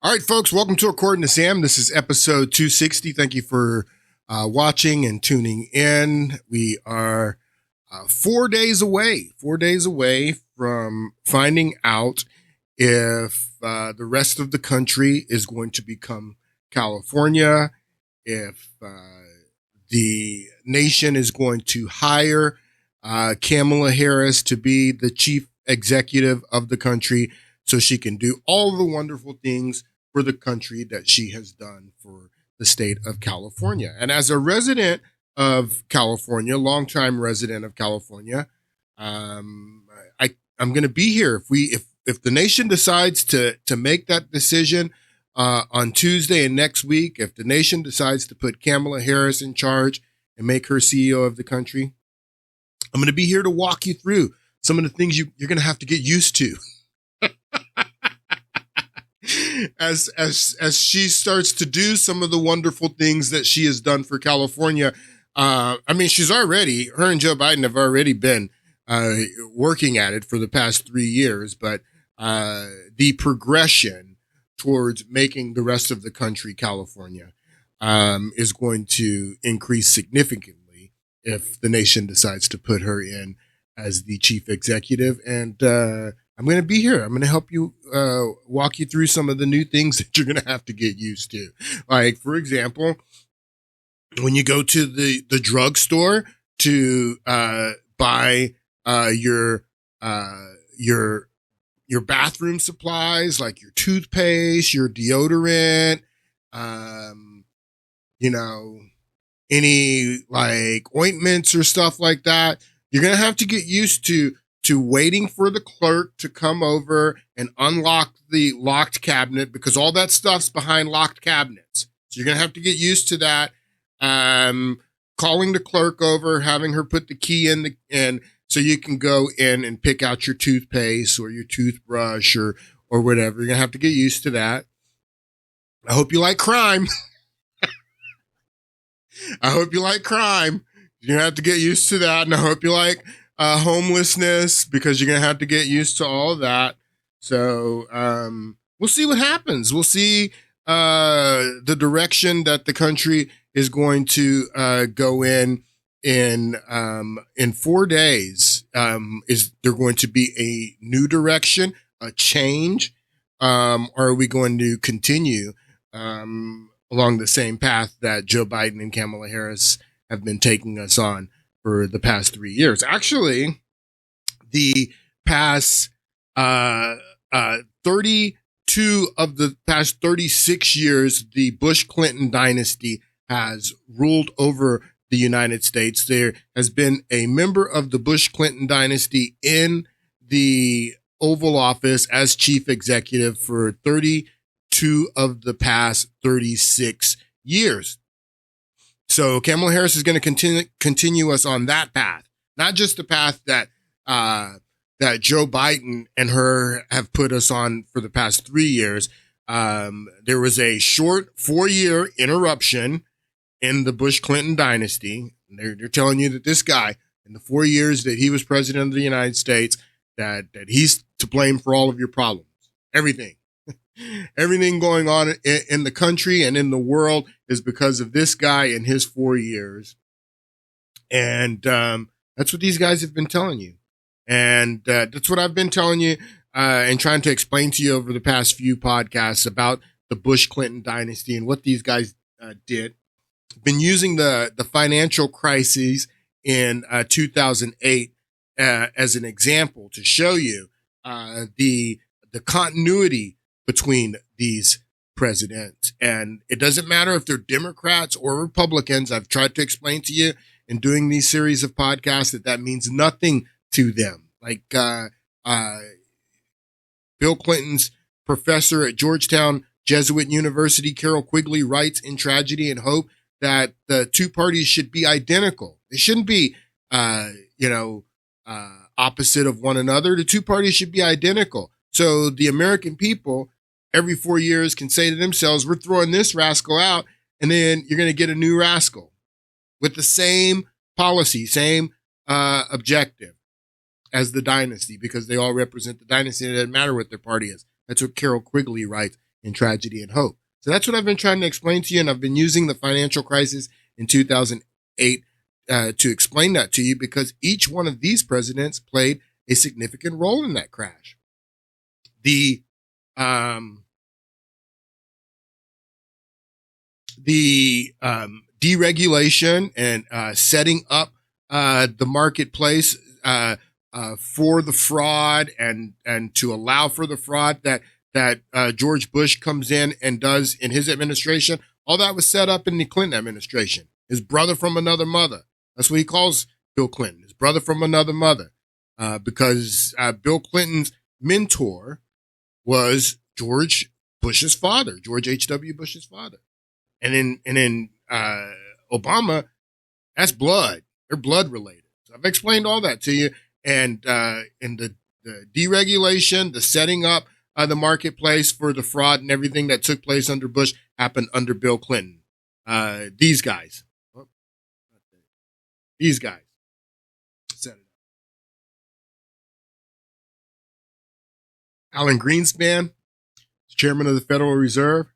All right, folks, welcome to According to Sam. This is episode 260. Thank you for watching and tuning in. We are 4 days away from finding out if the rest of the country is going to become California, if the nation is going to hire Kamala Harris to be the chief executive of the country so she can do all the wonderful things for the country that she has done for the state of California. And as a resident of California, longtime resident of California, I'm going to be here. If the nation decides to make that decision on Tuesday and next week, if the nation decides to put Kamala Harris in charge and make her CEO of the country, I'm going to be here to walk you through some of the things you're going to have to get used to. As she starts to do some of the wonderful things that she has done for California. Her and Joe Biden have already been working at it for the past 3 years, but the progression towards making the rest of the country California is going to increase significantly if the nation decides to put her in as the chief executive. And I'm going to be here. I'm going to help you walk you through some of the new things that you're going to have to get used to. Like, for example, when you go to the drugstore to buy your bathroom supplies, like your toothpaste, your deodorant, any like ointments or stuff like that, you're going to have to get used to waiting for the clerk to come over and unlock the locked cabinet, because all that stuff's behind locked cabinets. So you're going to have to get used to that. Calling the clerk over, having her put the key in so you can go in and pick out your toothpaste or your toothbrush or whatever. You're going to have to get used to that. I hope you like crime. I hope you like crime. You're going to have to get used to that. And I hope you like homelessness, because you're going to have to get used to all of that. So we'll see what happens. We'll see the direction that the country is going to go in 4 days. Is there going to be a new direction, a change? Or are we going to continue along the same path that Joe Biden and Kamala Harris have been taking us on for the past 3 years? Actually, the past 32 of the past 36 years, the Bush-Clinton dynasty has ruled over the United States. There has been a member of the Bush-Clinton dynasty in the Oval Office as chief executive for 32 of the past 36 years. So Kamala Harris is going to continue us on that path, not just the path that Joe Biden and her have put us on for the past 3 years. There was a short 4-year interruption in the Bush-Clinton dynasty. They're telling you that this guy, in the 4 years that he was president of the United States, that he's to blame for all of your problems, everything. Everything going on in the country and in the world is because of this guy and his 4 years. And that's what these guys have been telling you. And that's what I've been telling you and trying to explain to you over the past few podcasts about the Bush-Clinton dynasty and what these guys did. Been using the financial crises in 2008 as an example to show you the continuity between these presidents. And it doesn't matter if they're Democrats or Republicans. I've tried to explain to you in doing these series of podcasts that means nothing to them. Like Bill Clinton's professor at Georgetown Jesuit University, Carol Quigley, writes in Tragedy and Hope that the two parties should be identical. They shouldn't be, opposite of one another. The two parties should be identical. So the American people every 4 years can say to themselves, we're throwing this rascal out, and then you're going to get a new rascal with the same policy, same objective as the dynasty, because they all represent the dynasty. It doesn't matter what their party is. That's what Carol Quigley writes in tragedy and hope. So that's what I've been trying to explain to you. And I've been using the financial crisis in 2008 to explain that to you, because each one of these presidents played a significant role in that crash. The deregulation and setting up the marketplace for the fraud and to allow for the fraud that George Bush comes in and does in his administration, all that was set up in the Clinton administration. His brother from another mother. That's what he calls Bill Clinton, his brother from another mother, because Bill Clinton's mentor was George Bush's father, George H.W. Bush's father. And in Obama, that's blood. They're blood related. So I've explained all that to you. And the deregulation, the setting up the marketplace for the fraud and everything that took place under Bush happened under Bill Clinton. These guys set it up. Alan Greenspan, chairman of the Federal Reserve.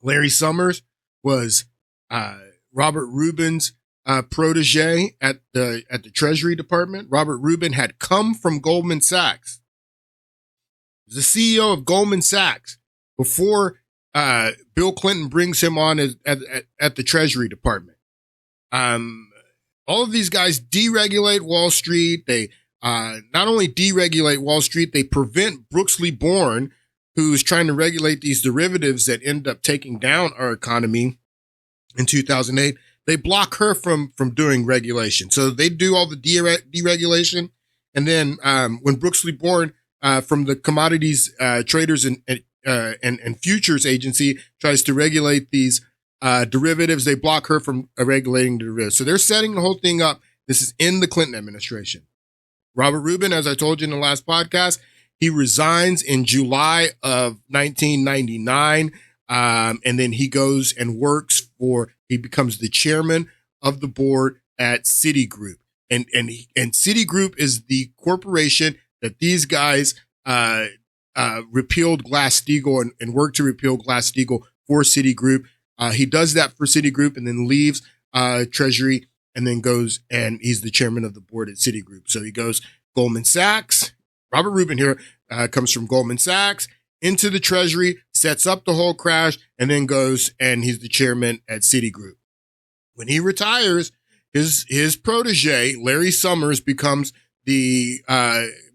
Larry Summers was Robert Rubin's protege at the Treasury Department. Robert Rubin had come from Goldman Sachs. He was the CEO of Goldman Sachs before Bill Clinton brings him on at the Treasury Department. All of these guys deregulate Wall Street. They not only deregulate Wall Street, they prevent Brooks Lee Bourne, who's trying to regulate these derivatives that end up taking down our economy in 2008. They block her from doing regulation. So they do all the deregulation. And then when Brooks Lee Bourne from the Commodities Traders and Futures Agency tries to regulate these derivatives, they block her from regulating derivatives. So they're setting the whole thing up. This is in the Clinton administration. Robert Rubin, as I told you in the last podcast, he resigns in July of 1999. And then he goes and he becomes the chairman of the board at Citigroup. And Citigroup is the corporation that these guys repealed Glass-Steagall and worked to repeal Glass-Steagall for Citigroup. He does that for Citigroup and then leaves Treasury and then goes and he's the chairman of the board at Citigroup. So he goes Goldman Sachs. Robert Rubin here comes from Goldman Sachs into the Treasury, sets up the whole crash, and then goes and he's the chairman at Citigroup. When he retires, his protege, Larry Summers, becomes the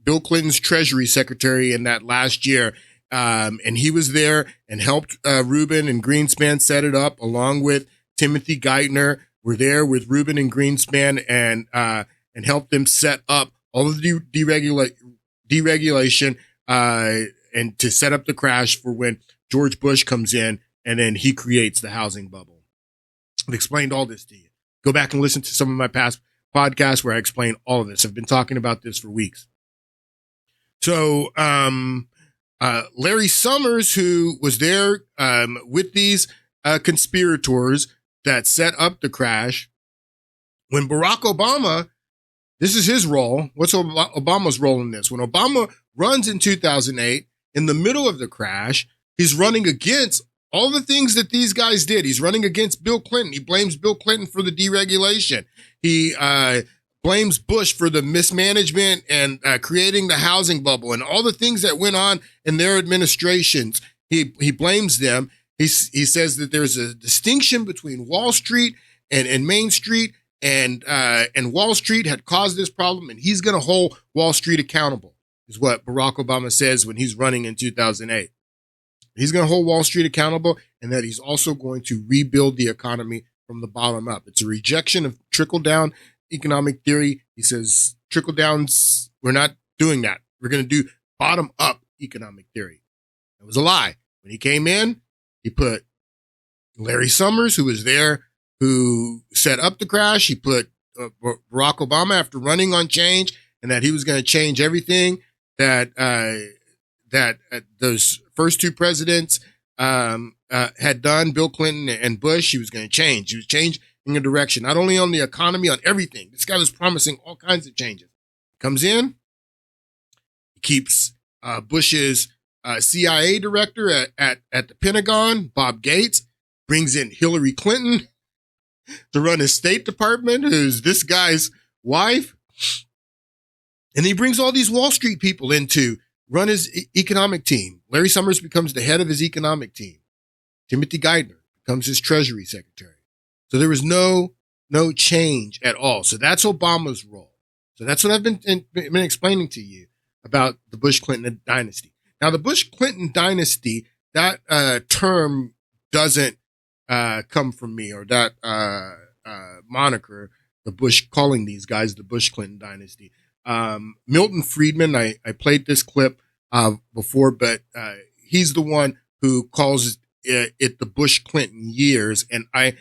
Bill Clinton's Treasury Secretary in that last year. And he was there and helped Rubin and Greenspan set it up, along with Timothy Geithner. Were there with Rubin and Greenspan and helped them set up all of the deregulation and to set up the crash for when George Bush comes in and then he creates the housing bubble. I've explained all this to you. Go back and listen to some of my past podcasts where I explain all of this. I've been talking about this for weeks. So Larry Summers, who was there with these conspirators that set up the crash, when Barack Obama, this is his role. What's Obama's role in this? When Obama runs in 2008, in the middle of the crash, he's running against all the things that these guys did. He's running against Bill Clinton. He blames Bill Clinton for the deregulation. He blames Bush for the mismanagement and creating the housing bubble and all the things that went on in their administrations. He blames them. He says that there's a distinction between Wall Street and Main Street, and Wall Street had caused this problem, and he's going to hold Wall Street accountable, is what Barack Obama says when he's running in 2008. He's going to hold Wall Street accountable, and that he's also going to rebuild the economy from the bottom up. It's a rejection of trickle-down economic theory. He says trickle-downs, we're not doing that. We're going to do bottom-up economic theory. It was a lie. When he came in, he put Larry Summers, who was there, who set up the crash. He put Barack Obama after running on change, and that he was going to change everything that those first two presidents had done, Bill Clinton and Bush. He was going to change. He was changing a direction, not only on the economy, on everything. This guy was promising all kinds of changes. Comes in, he keeps Bush's CIA director at the Pentagon, Bob Gates, brings in Hillary Clinton to run his State Department, who's this guy's wife. And he brings all these Wall Street people in to run his economic team. Larry Summers becomes the head of his economic team. Timothy Geithner becomes his Treasury Secretary. So there was no change at all. So that's Obama's role. So that's what I've been explaining to you about the Bush-Clinton dynasty. Now, the Bush-Clinton dynasty, that term doesn't come from me, or that moniker, the Bush, calling these guys the Bush-Clinton dynasty. Milton Friedman, I played this clip before, but he's the one who calls it the Bush-Clinton years, and I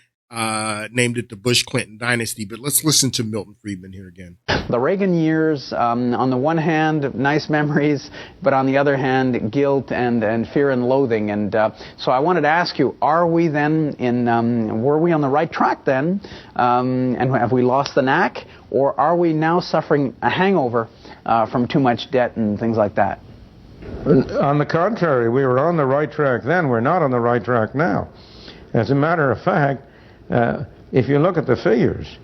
named it the Bush-Clinton dynasty. But let's listen to Milton Friedman here again. The Reagan years, on the one hand, nice memories, but on the other hand, guilt and fear and loathing. And so I wanted to ask you, are we then were we on the right track then? And have we lost the knack? Or are we now suffering a hangover from too much debt and things like that? On the contrary, we were on the right track then. We're not on the right track now. As a matter of fact, if you look at the figures,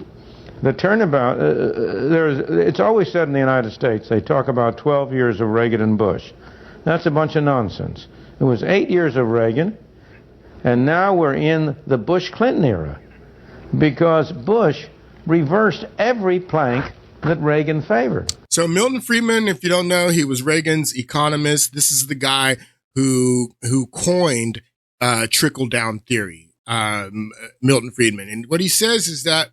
the turnabout, it's always said in the United States, they talk about 12 years of Reagan and Bush. That's a bunch of nonsense. It was 8 years of Reagan, and now we're in the Bush-Clinton era, because Bush reversed every plank that Reagan favored. So Milton Friedman, if you don't know, he was Reagan's economist. This is the guy who coined trickle-down theory, Milton Friedman. And what he says is that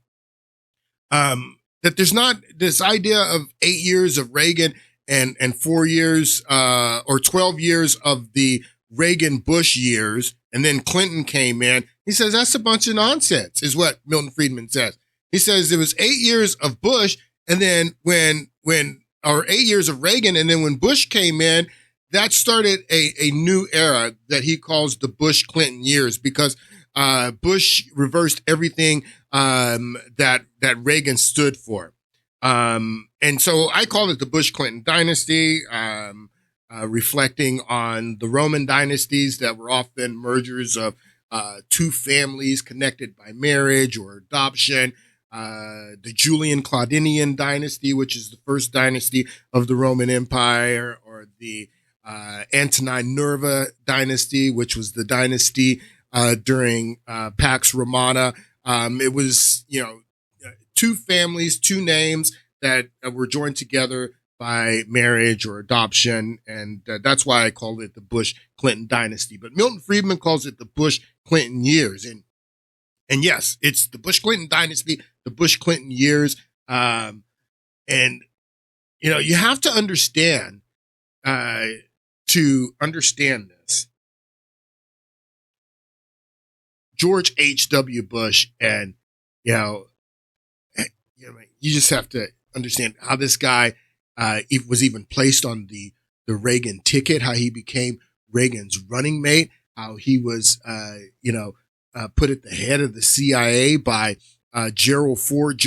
that there's not this idea of 8 years of Reagan and 4 years or 12 years of the Reagan-Bush years, and then Clinton came in. He says that's a bunch of nonsense, is what Milton Friedman says. He says it was 8 years of Bush, and then or 8 years of Reagan, and then when Bush came in, that started a new era that he calls the Bush-Clinton years, because Bush reversed everything that Reagan stood for. And so I call it the Bush-Clinton dynasty, reflecting on the Roman dynasties that were often mergers of two families connected by marriage or adoption. The Julian-Claudinian dynasty, which is the first dynasty of the Roman Empire, or the Antonine Nerva dynasty, which was the dynasty during Pax Romana. It was, two families, two names that were joined together by marriage or adoption, and that's why I call it the Bush-Clinton dynasty. But Milton Friedman calls it the Bush-Clinton years, and yes, it's the Bush-Clinton dynasty, the Bush-Clinton years, and you have to understand this. George H.W. Bush, and you just have to understand how this guy was even placed on the Reagan ticket, how he became Reagan's running mate, how he was put at the head of the CIA by Gerald Ford,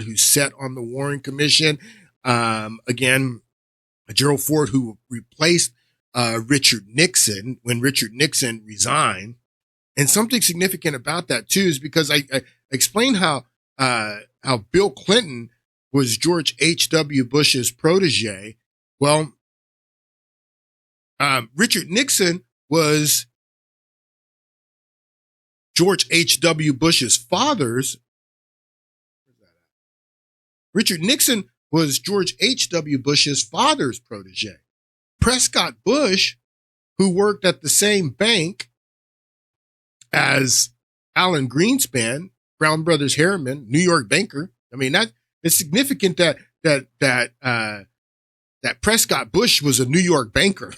who sat on the Warren Commission. Again, Gerald Ford, who replaced Richard Nixon when Richard Nixon resigned. And something significant about that too is because I explained how Bill Clinton was George H.W. Bush's protege. Well, Richard Nixon was George H.W. Bush's father's. Richard Nixon was George H.W. Bush's father's protege. Prescott Bush, who worked at the same bank as Alan Greenspan, Brown Brothers Harriman, New York banker. I mean, that it's significant that Prescott Bush was a New York banker.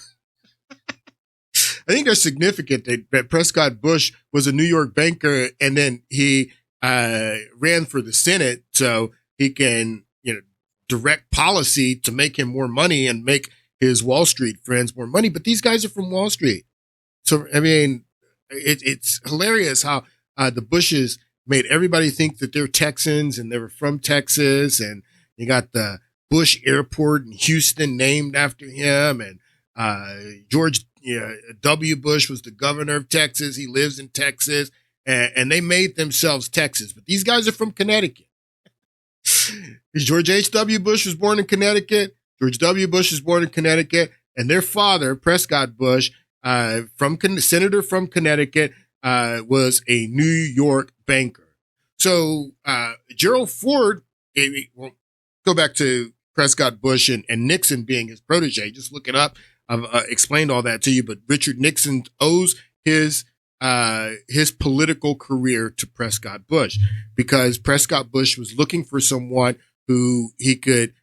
I think that's significant that Prescott Bush was a New York banker, and then he ran for the Senate so he can, direct policy to make him more money and make his Wall Street friends more money. But these guys are from Wall Street. So, I mean, it's hilarious how the Bushes made everybody think that they're Texans and they were from Texas. And you got the Bush Airport in Houston named after him. And George W. Bush was the governor of Texas. He lives in Texas, and they made themselves Texas. But these guys are from Connecticut. George H.W. Bush was born in Connecticut. George W. Bush was born in Connecticut, and their father, Prescott Bush, senator from Connecticut, was a New York banker. So Gerald Ford, we'll go back to Prescott Bush and Nixon being his protege. Just look it up. I've explained all that to you, but Richard Nixon owes his political career to Prescott Bush, because Prescott Bush was looking for someone who he could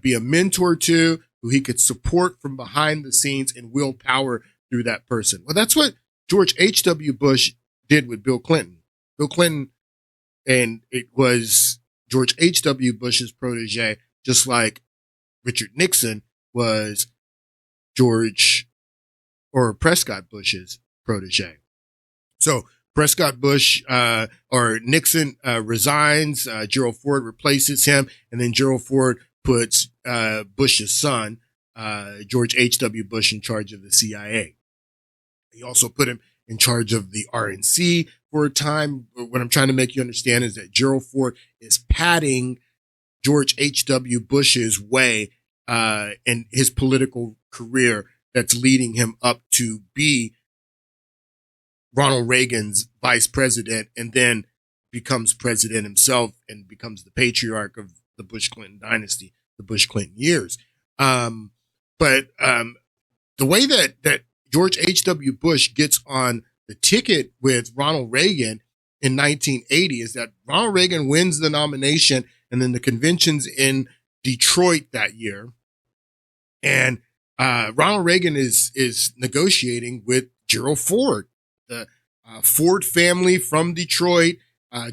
be a mentor to, who he could support from behind the scenes and wield power through that person. Well, that's what George H.W. Bush did with Bill Clinton. Bill Clinton, and it was George H.W. Bush's protege, just like Richard Nixon was Prescott Bush's protege. So Prescott Bush or Nixon resigns. Gerald Ford replaces him, and then Gerald Ford puts Bush's son, George H.W. Bush, in charge of the CIA. He also put him in charge of the RNC for a time. What I'm trying to make you understand is that Gerald Ford is padding George H.W. Bush's way in his political career that's leading him up to be Ronald Reagan's vice president, and then becomes president himself and becomes the patriarch of the Bush-Clinton dynasty, the Bush-Clinton years. But the way that George H.W. Bush gets on the ticket with Ronald Reagan in 1980 is that Ronald Reagan wins the nomination, and then the convention's in Detroit that year. And Ronald Reagan is negotiating with Gerald Ford, the Ford family from Detroit.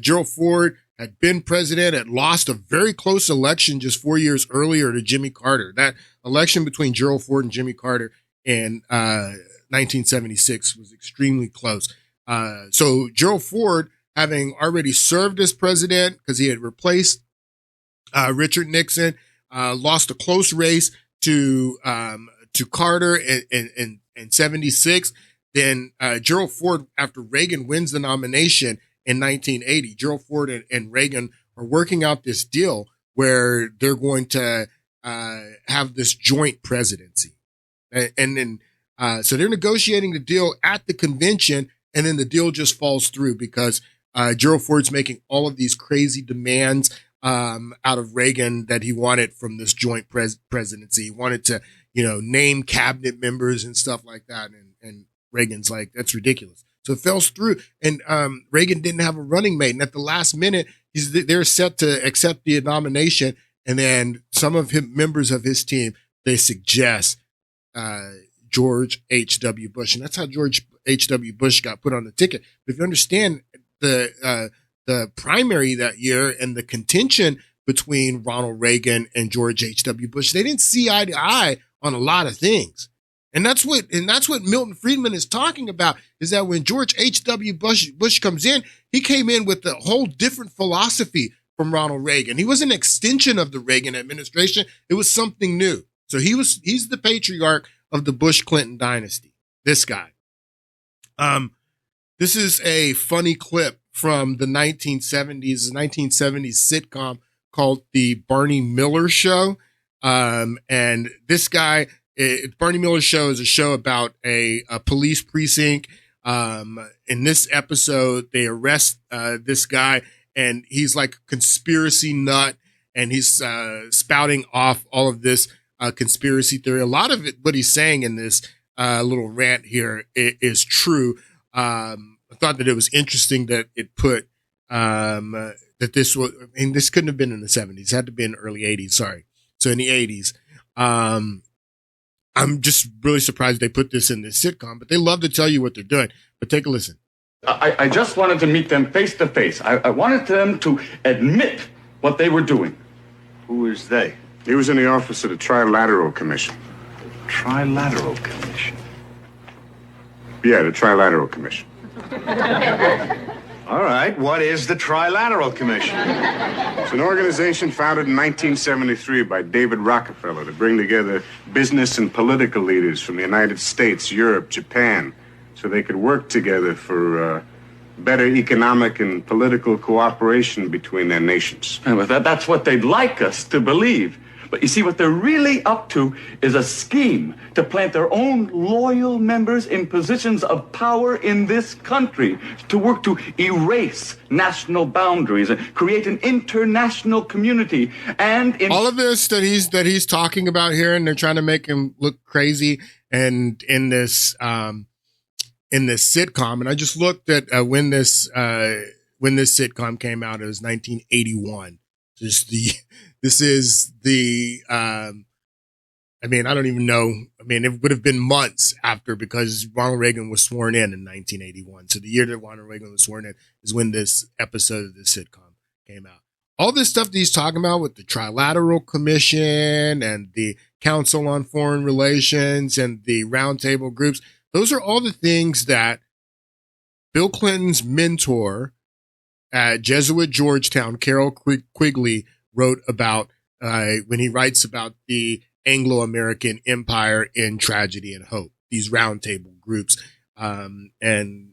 Gerald Ford had been president, had lost a very close election just 4 years earlier to Jimmy Carter. That election between Gerald Ford and Jimmy Carter in 1976 was extremely close. So Gerald Ford, having already served as president because he had replaced Richard Nixon, lost a close race to Carter in 76. Then Gerald Ford, after Reagan wins the nomination in 1980, Gerald Ford and Reagan are working out this deal where they're going to have this joint presidency. And then so they're negotiating the deal at the convention, and then the deal just falls through because Gerald Ford's making all of these crazy demands out of Reagan that he wanted from this joint presidency. He wanted to, name cabinet members and stuff like that. And Reagan's like, that's ridiculous. So it falls through, and Reagan didn't have a running mate. And at the last minute, they're set to accept the nomination. And then some of him, members of his team, they suggest George H.W. Bush. And that's how George H.W. Bush got put on the ticket. But if you understand the primary that year and the contention between Ronald Reagan and George H.W. Bush, they didn't see eye to eye on a lot of things. And that's what Milton Friedman is talking about, is that when George H.W. Bush comes in, he came in with a whole different philosophy from Ronald Reagan. He was an extension of the Reagan administration. It was something new. So he's the patriarch of the Bush-Clinton dynasty, this guy. This is a funny clip from the 1970s, 1970s sitcom called The Barney Miller Show. And this guy, Barney Miller Show is a show about a police precinct. In this episode, they arrest this guy, and he's like a conspiracy nut, and he's spouting off all of this conspiracy theory. A lot of it, what he's saying in this little rant here is true. I thought that it was interesting that it put that this was, this couldn't have been in the 70s. It had to be in the early 80s. Sorry. So in the 80s. I'm just really surprised they put this in this sitcom, but they love to tell you what they're doing. But take a listen. I just wanted to meet them face to face. I wanted them to admit what they were doing. Who is they? He was in the office of the Trilateral Commission. Trilateral Commission? Yeah, the Trilateral Commission. All right, what is the Trilateral Commission? It's an organization founded in 1973 by David Rockefeller to bring together business and political leaders from the United States, Europe, Japan, so they could work together for better economic and political cooperation between their nations. And with that's what they'd like us to believe. But you see, what they're really up to is a scheme to plant their own loyal members in positions of power in this country, to work to erase national boundaries and create an international community. And all of this that he's talking about here, and they're trying to make him look crazy, and in this sitcom. And I just looked at when this sitcom came out. It was 1981. This is the, I mean, I don't even know. I mean, it would have been months after, because Ronald Reagan was sworn in 1981. So the year that Ronald Reagan was sworn in is when this episode of the sitcom came out. All this stuff that he's talking about with the Trilateral Commission and the Council on Foreign Relations and the roundtable groups, those are all the things that Bill Clinton's mentor at Jesuit Georgetown, Carroll Quigley, wrote about when he writes about the Anglo-American Empire in Tragedy and Hope, these roundtable groups. And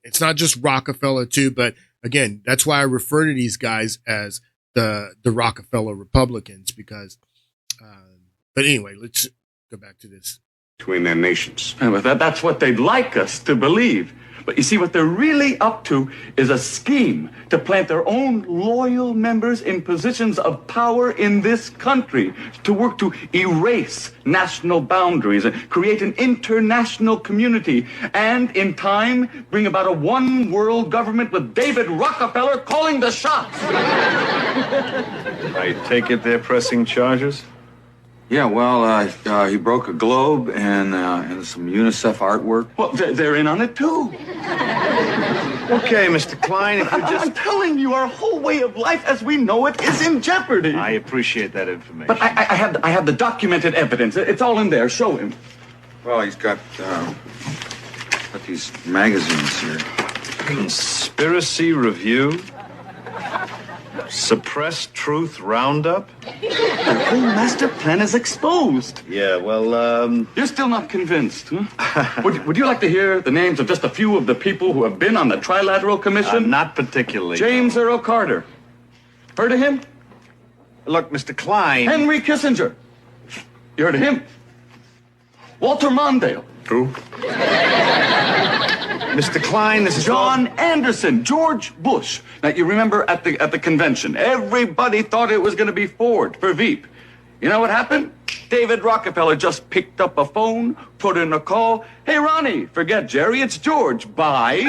it's not just Rockefeller too, but again, that's why I refer to these guys as the Rockefeller Republicans, because, but anyway, let's go back to this. Between their nations. And with that's what they'd like us to believe. But you see, what they're really up to is a scheme to plant their own loyal members in positions of power in this country, to work to erase national boundaries and create an international community, and in time bring about a one world government with David Rockefeller calling the shots. I take it they're pressing charges? Yeah, well, he broke a globe and some UNICEF artwork. Well, they're in on it too. Okay, Mr. Klein, if you just... I'm telling you, our whole way of life as we know it is in jeopardy. I appreciate that information. But I have the documented evidence. It's all in there. Show him. Well, he's got these magazines here. Conspiracy Review? Suppressed Truth Roundup? The whole master plan is exposed. Yeah, well, You're still not convinced, huh? Would you like to hear the names of just a few of the people who have been on the Trilateral Commission? Not particularly. James Earl Carter. Heard of him? Look, Mr. Klein... Henry Kissinger. You heard of him? Walter Mondale. Who? Mr. Klein, this is John Anderson, George Bush. Now, you remember at the convention, everybody thought it was going to be Ford for Veep. You know what happened? David Rockefeller just picked up a phone, put in a call. Hey, Ronnie, forget Jerry, it's George. Bye.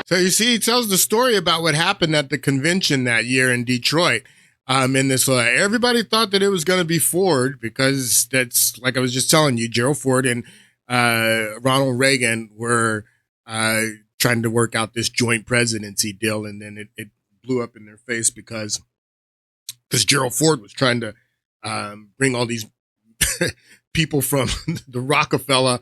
So you see, he tells the story about what happened at the convention that year in Detroit. In this, everybody thought that it was going to be Ford, because that's, like I was just telling you, Gerald Ford and Ronald Reagan were trying to work out this joint presidency deal, and then it blew up in their face because Gerald Ford was trying to bring all these people from the Rockefeller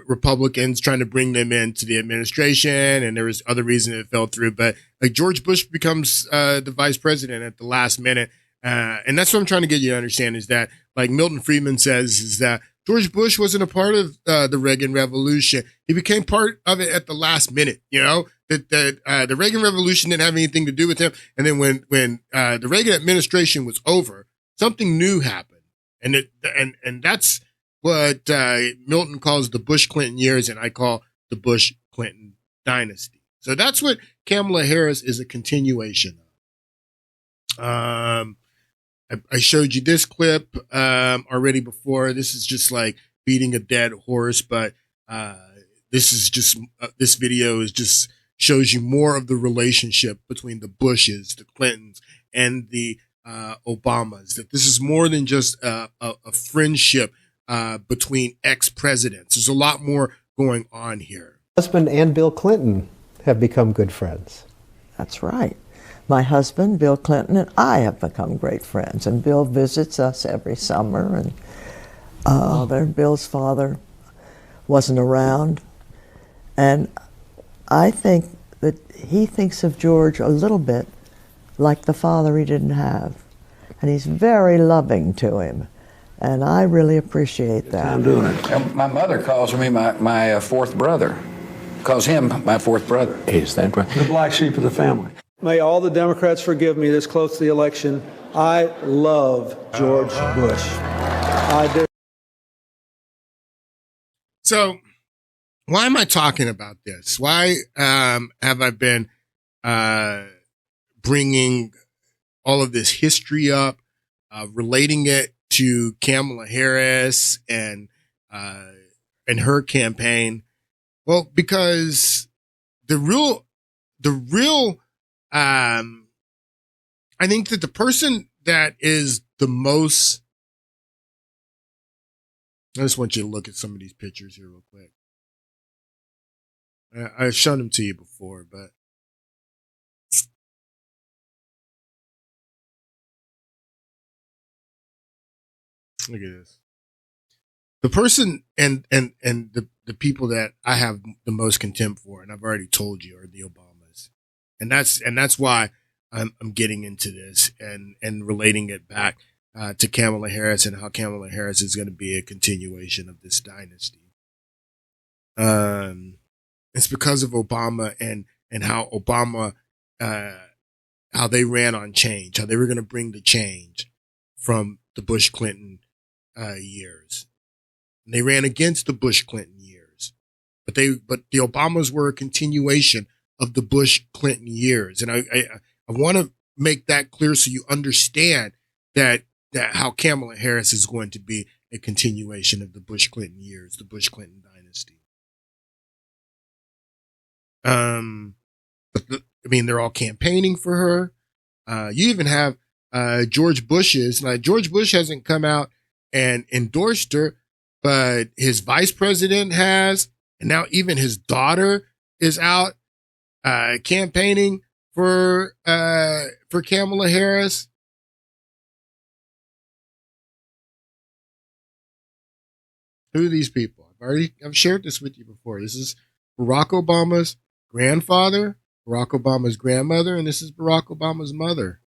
Republicans, trying to bring them into the administration, and there was other reasons it fell through. But like George Bush becomes the vice president at the last minute, and that's what I'm trying to get you to understand, is that, like Milton Friedman says, is that George Bush wasn't a part of the Reagan Revolution. He became part of it at the last minute. You know, that the Reagan Revolution didn't have anything to do with him. And then when the Reagan administration was over, something new happened, and that's what Milton calls the Bush-Clinton years, and I call the Bush-Clinton dynasty. So that's what Kamala Harris is a continuation of. I showed you this clip already before. This is just like beating a dead horse, but this video is just shows you more of the relationship between the Bushes, the Clintons, and the Obamas. That this is more than just a friendship between ex-presidents. There's a lot more going on here. My husband and Bill Clinton have become good friends. That's right. My husband, Bill Clinton, and I have become great friends. And Bill visits us every summer. And Bill's father wasn't around. And I think that he thinks of George a little bit like the father he didn't have. And he's very loving to him. And I really appreciate that. I'm doing it. My mother calls me my fourth brother. Calls him my fourth brother. Is that right? The black sheep of the family. May all the Democrats forgive me this close to the election. I love George Bush. I do. So, why am I talking about this? Why have I been bringing all of this history up, relating it to Kamala Harris and her campaign? Well, because the real, I think that the person that is the most, I just want you to look at some of these pictures here real quick. I've shown them to you before, but look at this. The person and the people that I have the most contempt for, and I've already told you, are the Obamas. And that's why I'm getting into this and relating it back to Kamala Harris and how Kamala Harris is going to be a continuation of this dynasty. It's because of Obama and how Obama, how they ran on change, how they were going to bring the change from the Bush-Clinton years. And they ran against the Bush-Clinton years, but the Obamas were a continuation of the Bush-Clinton years. And I want to make that clear so you understand that how Kamala Harris is going to be a continuation of the Bush-Clinton years, the Bush-Clinton dynasty. But they're all campaigning for her. You even have George Bush's. Now, George Bush hasn't come out and endorsed her, but his vice president has, and now even his daughter is out campaigning for Kamala Harris. Who are these people? I've shared this with you before. This is Barack Obama's grandfather, Barack Obama's grandmother, and this is Barack Obama's mother.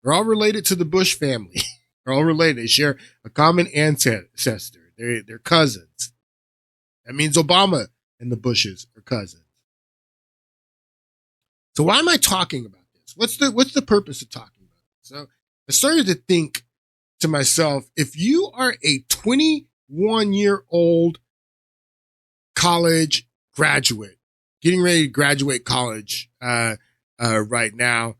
They're all related to the Bush family. They're all related. They share a common ancestor. They're cousins. That means Obama and the Bushes are cousins. So why am I talking about this? What's the purpose of talking about this? So I started to think to myself, if you are a 21-year-old college graduate, getting ready to graduate college right now,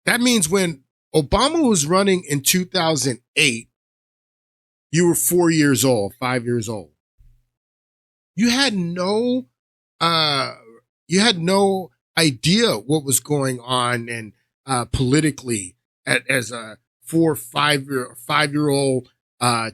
that means when Obama was running in 2008, you were 4 years old, 5 years old. You had no idea what was going on and politically as a 4 or 5-year-old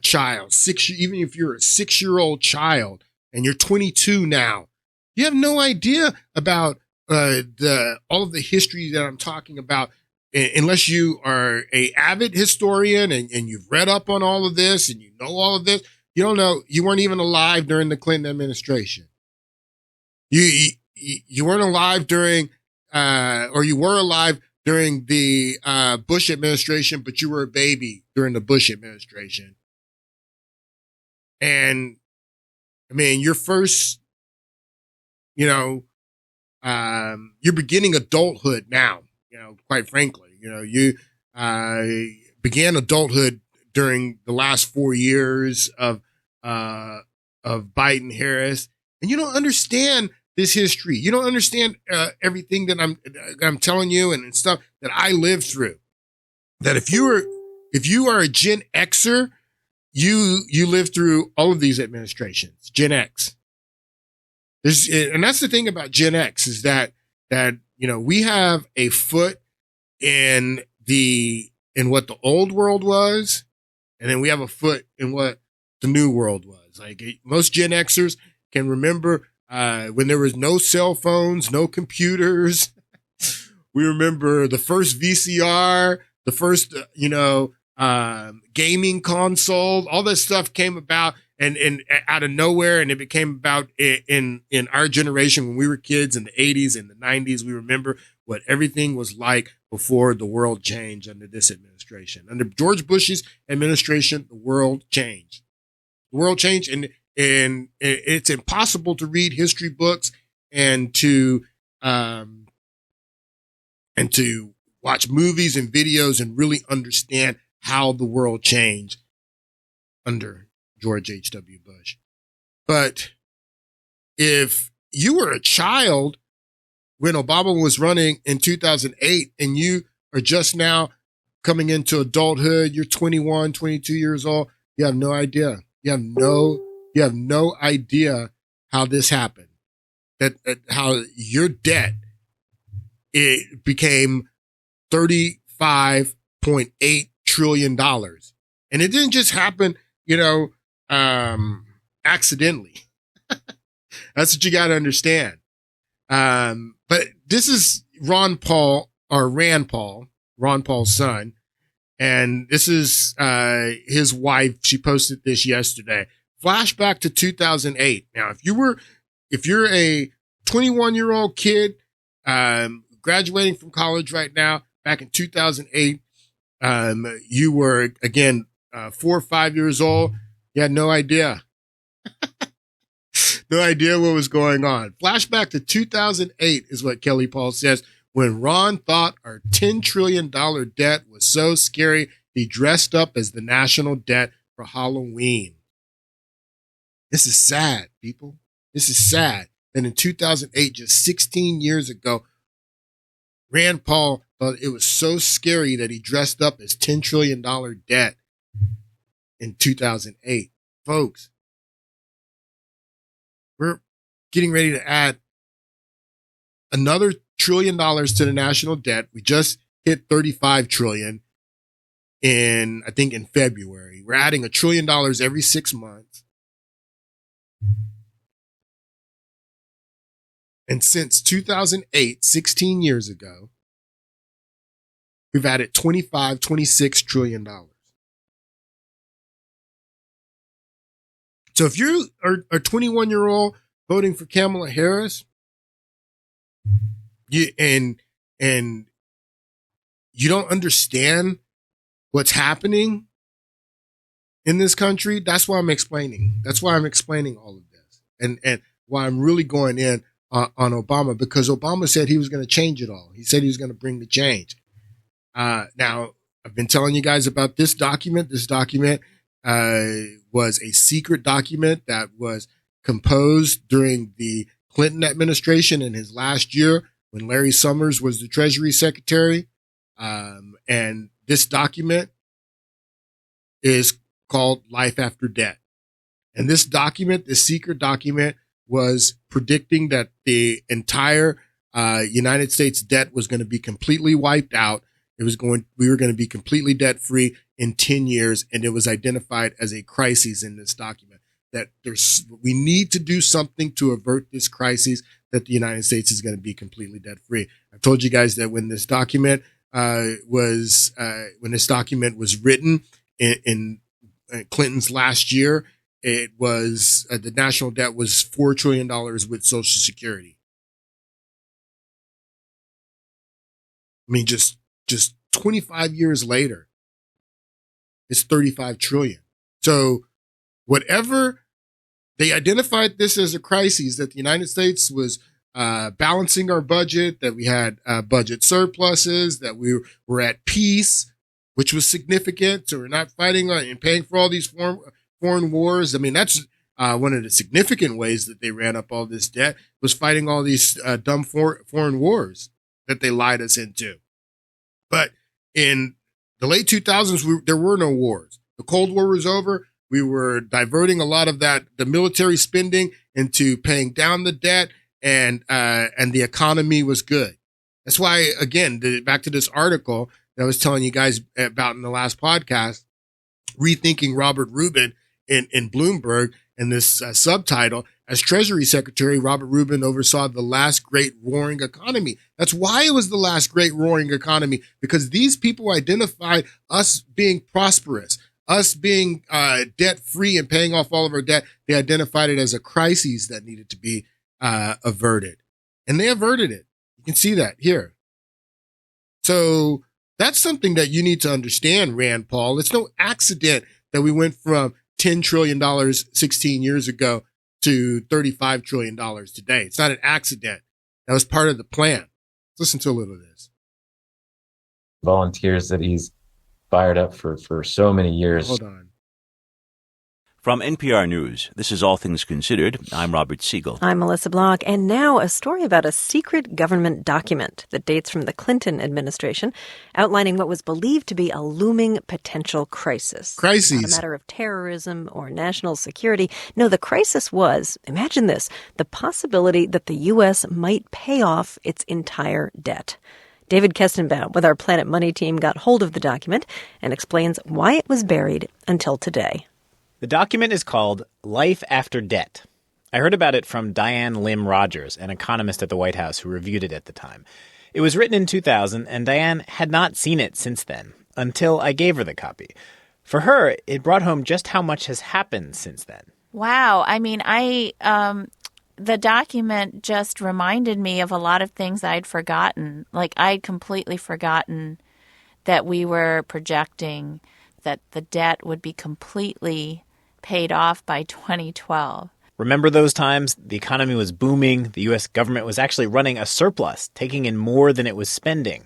child, even if you're a 6-year-old child and you're 22 now, you have no idea about all of the history that I'm talking about. Unless you are a avid historian and you've read up on all of this and you know all of this, you don't know. You weren't even alive during the Clinton administration. You weren't alive during, or you were alive during the Bush administration, but you were a baby during the Bush administration. And I mean, your first, you're beginning adulthood now. Quite frankly, you began adulthood during the last 4 years of Biden Harris, and you don't understand this history. You don't understand everything that I'm telling you and stuff that I lived through. That if you are a Gen Xer, you lived through all of these administrations, Gen X. And that's the thing about Gen X is that we have a foot in what the old world was, and then we have a foot in what the new world was. Like most Gen Xers can remember when there was no cell phones, no computers. We remember the first VCR, the first, gaming console, all that stuff came about and out of nowhere, and it became about in our generation when we were kids in the 80s and the 90s. We remember what everything was like before the world changed under this administration. Under George Bush's administration, the world changed. The world changed, and it's impossible to read history books and to watch movies and videos and really understand how the world changed under George H.W. Bush. But if you were a child when Obama was running in 2008 and you are just now coming into adulthood, you're 21, 22 years old, you have no idea. You have no idea how this happened. That how your debt, it became $35.8 trillion. And it didn't just happen, accidentally. That's what you got to understand. But this is Rand Paul's son. And this is his wife. She posted this yesterday. Flashback to 2008. Now, if you're a 21-year-old kid graduating from college right now, back in 2008, you were, again, 4 or 5 years old. You had no idea. No idea what was going on. Flashback to 2008 is what Kelly Paul says. When Ron thought our $10 trillion debt was so scary, he dressed up as the national debt for Halloween. This is sad, people. This is sad that in 2008, just 16 years ago, Rand Paul thought it was so scary that he dressed up as $10 trillion debt in 2008. Folks, we're getting ready to add another $1 trillion to the national debt. We just hit 35 trillion in February. We're adding $1 trillion every 6 months. And since 2008, 16 years ago, we've added $26 trillion. So if you are a 21-year-old voting for Kamala Harris, you don't understand what's happening in this country, that's why I'm explaining. That's why I'm explaining all of this, and why I'm really going in on Obama, because Obama said he was going to change it all. He said he was going to bring the change. Now, I've been telling you guys about this document. This document was a secret document that was composed during the Clinton administration in his last year when Larry Summers was the Treasury Secretary. And this document is called Life After Debt. And this document, this secret document, was predicting that the entire United States debt was going to be completely wiped out. We were going to be completely debt free in 10 years. And it was identified as a crisis in this document, that we need to do something to avert this crisis, that the United States is going to be completely debt free. I told you guys that when this document was written in Clinton's last year, it was the national debt was $4 trillion with Social Security. I mean, just 25 years later, it's 35 trillion. So whatever, they identified this as a crisis, that the United States was balancing our budget, that we had budget surpluses, that we were at peace, which was significant. So we're not fighting and paying for all these foreign wars. I mean, that's one of the significant ways that they ran up all this debt, was fighting all these dumb foreign wars that they lied us into. But in the late 2000s, there were no wars. The Cold War was over. We were diverting a lot of the military spending into paying down the debt, and the economy was good. That's why, again, back to this article that I was telling you guys about in the last podcast, Rethinking Robert Rubin in Bloomberg, and this subtitle, as Treasury Secretary, Robert Rubin oversaw the last great roaring economy. That's why it was the last great roaring economy, because these people identified us being prosperous, us being debt free and paying off all of our debt, they identified it as a crisis that needed to be averted. And they averted it. You can see that here. So that's something that you need to understand, Rand Paul. It's no accident that we went from $10 trillion 16 years ago to $35 trillion today. It's not an accident. That was part of the plan. Let's listen to a little of this. Volunteers that he's fired up for so many years. Hold on. From NPR News, this is All Things Considered. I'm Robert Siegel. I'm Melissa Block. And now a story about a secret government document that dates from the Clinton administration, outlining what was believed to be a looming potential crisis. Crises. Not a matter of terrorism or national security. No, the crisis was, imagine this, the possibility that the U.S. might pay off its entire debt. David Kestenbaum with our Planet Money team got hold of the document and explains why it was buried until today. The document is called Life After Debt. I heard about it from Diane Lim Rogers, an economist at the White House who reviewed it at the time. It was written in 2000, and Diane had not seen it since then, until I gave her the copy. For her, it brought home just how much has happened since then. Wow. I mean, the document just reminded me of a lot of things I'd forgotten. Like, I'd completely forgotten that we were projecting that the debt would be completely paid off by 2012. Remember those times? The economy was booming. The U.S. government was actually running a surplus, taking in more than it was spending.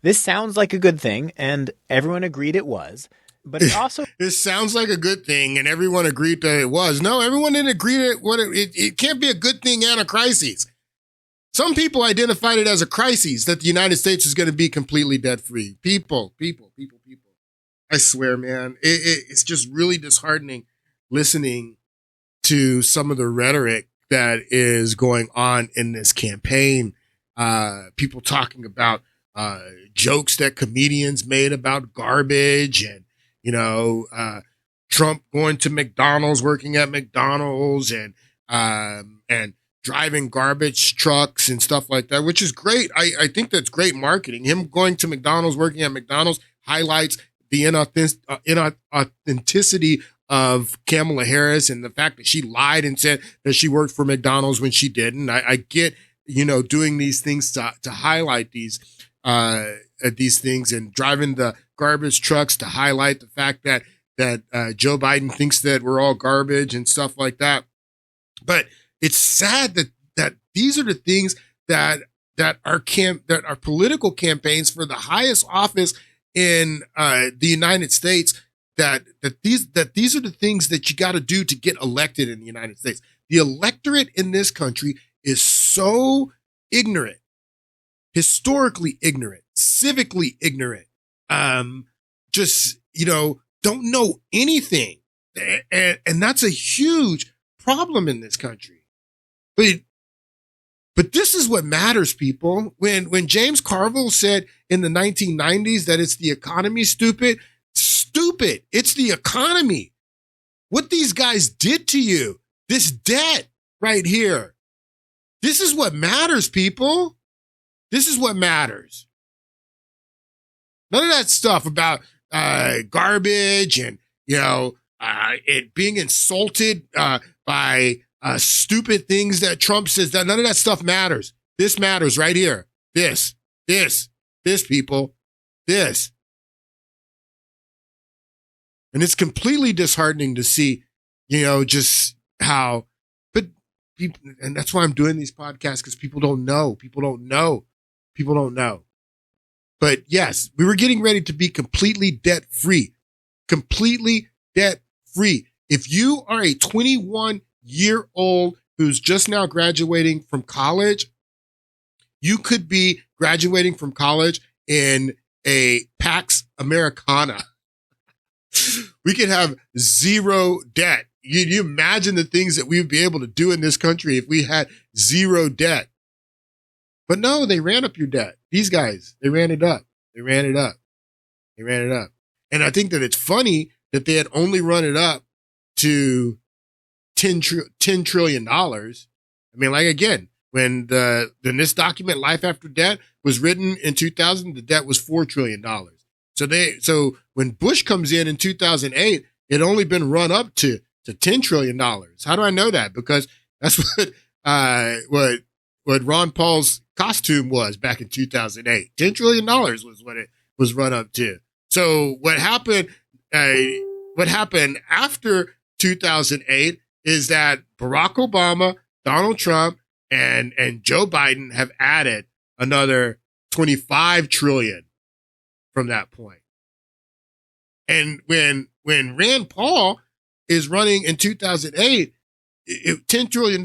This sounds like a good thing, and everyone agreed it was. But it also... This sounds like a good thing, and everyone agreed that it was. No, everyone didn't agree that it can't be a good thing and a crisis. Some people identified it as a crisis, that the United States is going to be completely debt-free. People. I swear, man, it's just really disheartening listening to some of the rhetoric that is going on in this campaign. People talking about jokes that comedians made about garbage and, Trump going to McDonald's, working at McDonald's and driving garbage trucks and stuff like that, which is great. I think that's great marketing. Him going to McDonald's, working at McDonald's highlights the inauthenticity of Kamala Harris and the fact that she lied and said that she worked for McDonald's when she didn't. I get, doing these things to highlight these things and driving the garbage trucks to highlight the fact that Joe Biden thinks that we're all garbage and stuff like that. But it's sad that these are the things that are political campaigns for the highest office in the United States, that these are the things that you got to do to get elected in the United States. The electorate in this country is so ignorant, historically ignorant, civically ignorant, don't know anything. And that's a huge problem in this country. But this is what matters, people. When James Carville said in the 1990s that it's the economy, stupid. It's the economy. What these guys did to you, this debt right here. This is what matters, people. This is what matters. None of that stuff about garbage and, it being insulted by stupid things that Trump says. None of that stuff matters. This matters right here. This, people. This. And it's completely disheartening to see, just how, but people, and that's why I'm doing these podcasts, because people don't know. But yes, we were getting ready to be completely debt-free. If you are a 21-year-old who's just now graduating from college, you could be graduating from college in a Pax Americana. We could have zero debt. You imagine the things that we would be able to do in this country if we had zero debt. But no, they ran up your debt. These guys, they ran it up. And I think that it's funny that they had only run it up to $10 trillion. I mean, like, again, when this document, Life After Debt, was written in 2000, the debt was $4 trillion. So when Bush comes in 2008, it had only been run up to $10 trillion. How do I know that? Because that's what Ron Paul's costume was back in 2008. $10 trillion was what it was run up to. So what happened after 2008 is that Barack Obama, Donald Trump, and Joe Biden have added another 25 trillion from that point. And when Rand Paul is running in 2008, $10 trillion,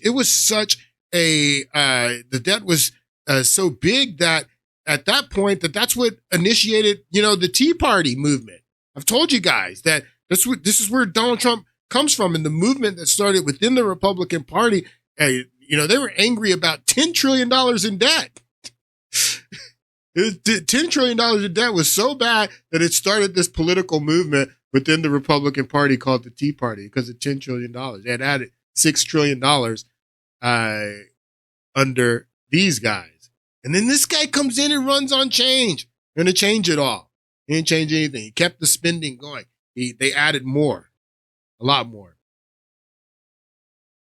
it was such the debt was so big that at that point that's what initiated, the Tea Party movement. I've told you guys that this is where Donald Trump comes from, and the movement that started within the Republican Party. They were angry about $10 trillion in debt. $10 trillion in debt was so bad that it started this political movement within the Republican Party called the Tea Party because of $10 trillion. They had added $6 trillion under these guys. And then this guy comes in and runs on change. Going to change it all. He didn't change anything. He kept the spending going. They added more, a lot more.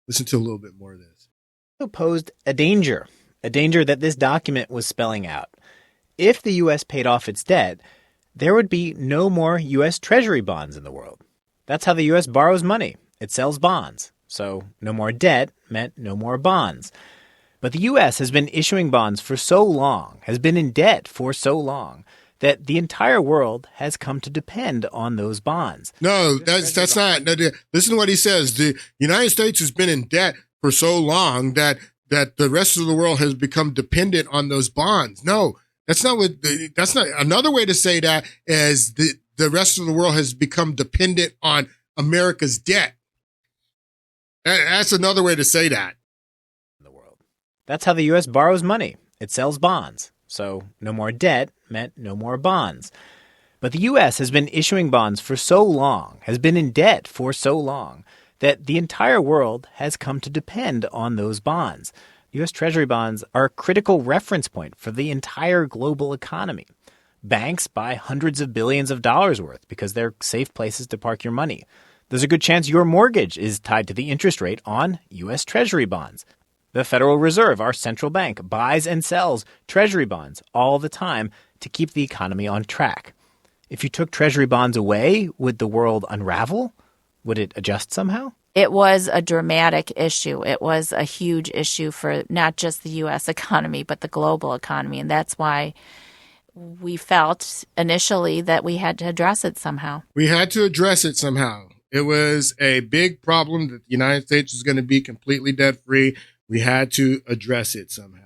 Listen to a little bit more of this. Posed a danger that this document was spelling out. If the U.S. paid off its debt, there would be no more U.S. Treasury bonds in the world. That's how the U.S. borrows money. It sells bonds. So no more debt meant no more bonds. But the U.S. has been issuing bonds for so long, has been in debt for so long, that the entire world has come to depend on those bonds. No, that's not. Listen to what he says. The United States has been in debt for so long that the rest of the world has become dependent on those bonds. No, that's not another way to say that is the rest of the world has become dependent on America's debt. That's another way to say that. That's how the U.S. borrows money. It sells bonds. So no more debt meant no more bonds. But the U.S. has been issuing bonds for so long, has been in debt for so long, that the entire world has come to depend on those bonds. U.S. Treasury bonds are a critical reference point for the entire global economy. Banks buy hundreds of billions of dollars worth because they're safe places to park your money. There's a good chance your mortgage is tied to the interest rate on U.S. Treasury bonds. The Federal Reserve, our central bank, buys and sells Treasury bonds all the time to keep the economy on track. If you took Treasury bonds away, would the world unravel? Would it adjust somehow? It was a dramatic issue. It was a huge issue for not just the U.S. economy, but the global economy. And that's why we felt initially that we had to address it somehow. We had to address it somehow. It was a big problem that the United States was going to be completely debt-free. We had to address it somehow.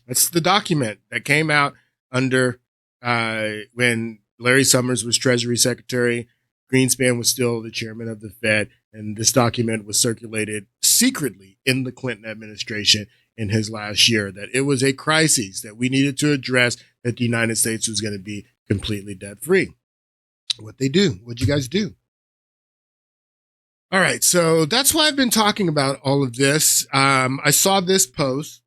That's the document that came out under when Larry Summers was Treasury Secretary. Greenspan was still the chairman of the Fed, and this document was circulated secretly in the Clinton administration in his last year, that it was a crisis that we needed to address, that the United States was going to be completely debt-free. What'd they do? What'd you guys do? All right, so that's why I've been talking about all of this. I saw this post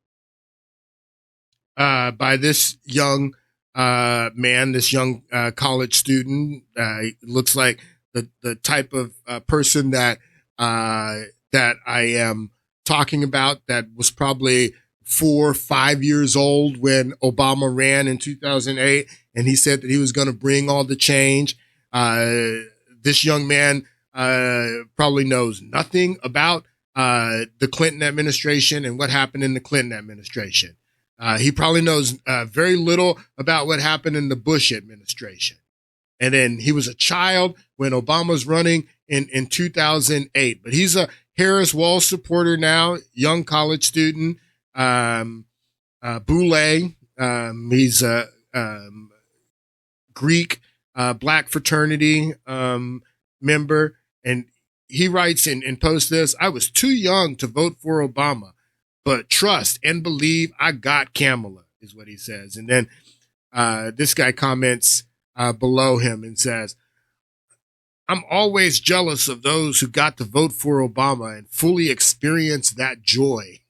by this young man, this young college student. Looks like the type of person that I am talking about, that was probably 4 or 5 years old when Obama ran in 2008, and he said that he was going to bring all the change. This young man probably knows nothing about the Clinton administration and what happened in the Clinton administration. He probably knows very little about what happened in the Bush administration. And then he was a child when Obama was running in 2008. But he's a Harris Walz supporter now, young college student. Boule, he's a Greek black fraternity member. And he writes and posts this: "I was too young to vote for Obama, but trust and believe I got Kamala," is what he says. And then this guy comments below him and says, "I'm always jealous of those who got to vote for Obama and fully experience that joy."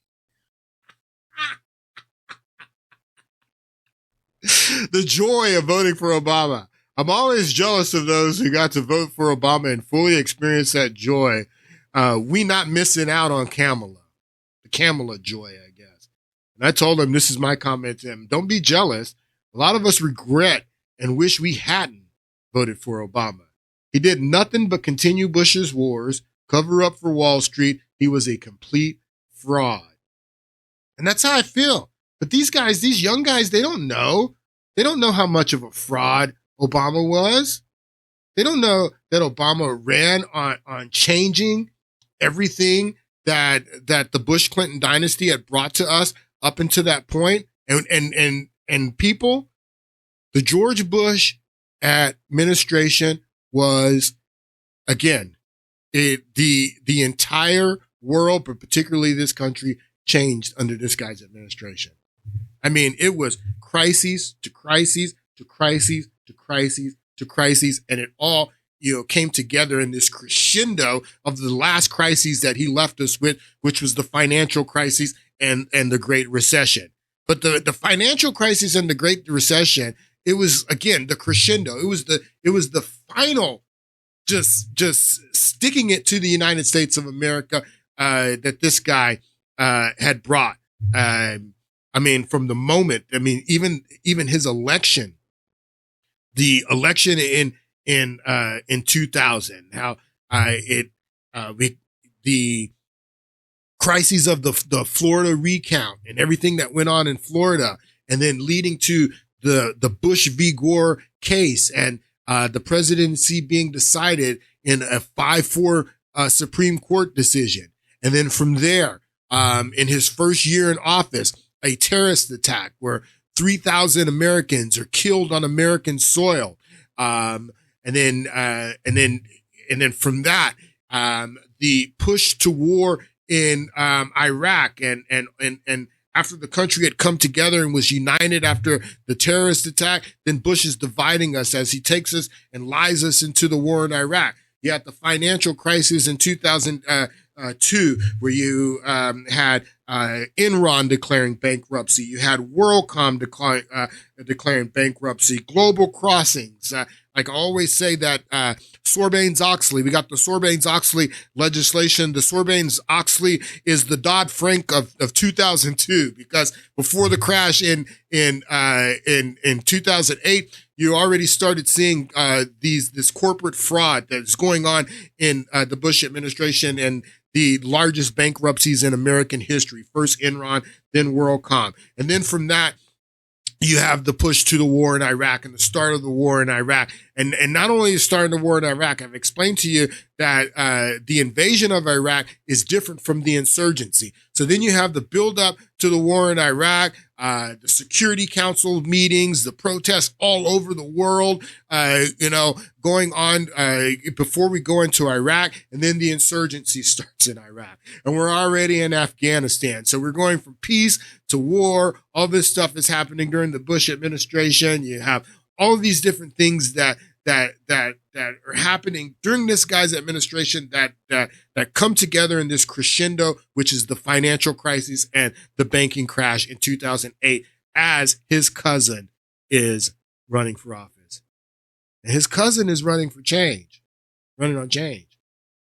The joy of voting for Obama. I'm always jealous of those who got to vote for Obama and fully experience that joy. We not missing out on Kamala. The Kamala joy, I guess. And I told him, this is my comment to him, don't be jealous. A lot of us regret and wish we hadn't voted for Obama. He did nothing but continue Bush's wars, cover up for Wall Street. He was a complete fraud. And that's how I feel. But these guys, these young guys, they don't know. They don't know how much of a fraud Obama was. They don't know that Obama ran on changing everything that the Bush-Clinton dynasty had brought to us up until that point. And people, the George Bush administration was, again, the entire world, but particularly this country, changed under this guy's administration. I mean, it was crises to crises to crises to crises to crises, and it all, came together in this crescendo of the last crises that he left us with, which was the financial crisis and the Great Recession. But the financial crisis and the Great Recession, it was, again, the crescendo. It was the final, just sticking it to the United States of America that this guy had brought. I mean, from the moment, I mean, even his election, the election in 2000, how the crises of the Florida recount and everything that went on in Florida, and then leading to the Bush v. Gore case and the presidency being decided in a 5-4 Supreme Court decision. And then from there, in his first year in office, a terrorist attack where 3,000 Americans are killed on American soil. And then from that, the push to war in Iraq, and after the country had come together and was united after the terrorist attack, then Bush is dividing us as he takes us and lies us into the war in Iraq. You had the financial crisis in 2002, where you had Enron declaring bankruptcy. You had WorldCom declaring bankruptcy. Global Crossings. Like I always say that Sarbanes-Oxley, we got the Sarbanes-Oxley legislation. The Sarbanes-Oxley is the Dodd-Frank of 2002, because before the crash in 2008, you already started seeing this corporate fraud that is going on in the Bush administration, and the largest bankruptcies in American history. First Enron, then WorldCom. And then from that, you have the push to the war in Iraq and the start of the war in Iraq. And not only is starting the war in Iraq, I've explained to you that the invasion of Iraq is different from the insurgency. So then you have the buildup to the war in Iraq, the Security Council meetings, the protests all over the world, going on before we go into Iraq, and then the insurgency starts in Iraq. And we're already in Afghanistan. So we're going from peace to war. All this stuff is happening during the Bush administration. You have all of these different things that are happening during this guy's administration that come together in this crescendo, which is the financial crisis and the banking crash in 2008, as his cousin is running for office. And his cousin is running on change.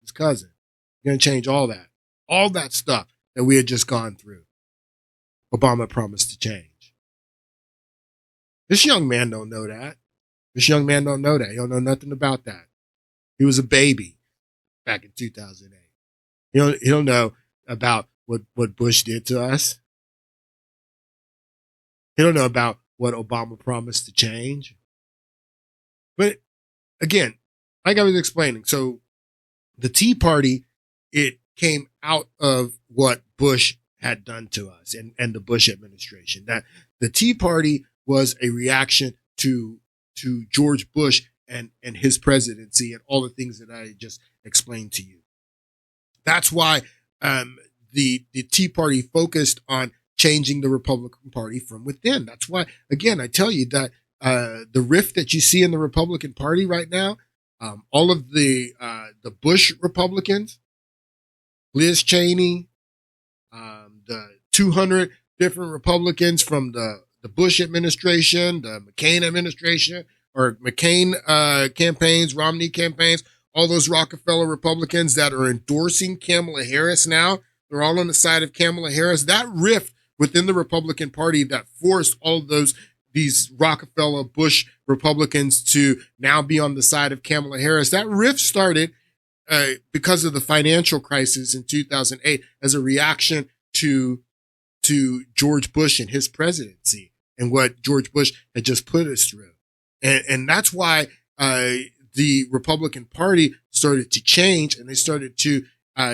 His cousin is going to change all that stuff that we had just gone through. Obama promised to change. This young man don't know that. This young man don't know that. He don't know nothing about that. He was a baby back in 2008. He don't know about what Bush did to us. He don't know about what Obama promised to change. But again, like I was explaining, so the Tea Party, it came out of what Bush had done to us and the Bush administration. That the Tea Party was a reaction to George Bush and his presidency and all the things that I just explained to you. That's why the Tea Party focused on changing the Republican Party from within. That's why, again, I tell you that the rift that you see in the Republican Party right now, all of the Bush Republicans, Liz Cheney, the 200 different Republicans from the the Bush administration, the McCain administration, or McCain campaigns, Romney campaigns, all those Rockefeller Republicans that are endorsing Kamala Harris now, they're all on the side of Kamala Harris. That rift within the Republican Party that forced all of these Rockefeller Bush Republicans to now be on the side of Kamala Harris, that rift started because of the financial crisis in 2008 as a reaction to George Bush and his presidency and what George Bush had just put us through. And that's why the Republican Party started to change, and they started to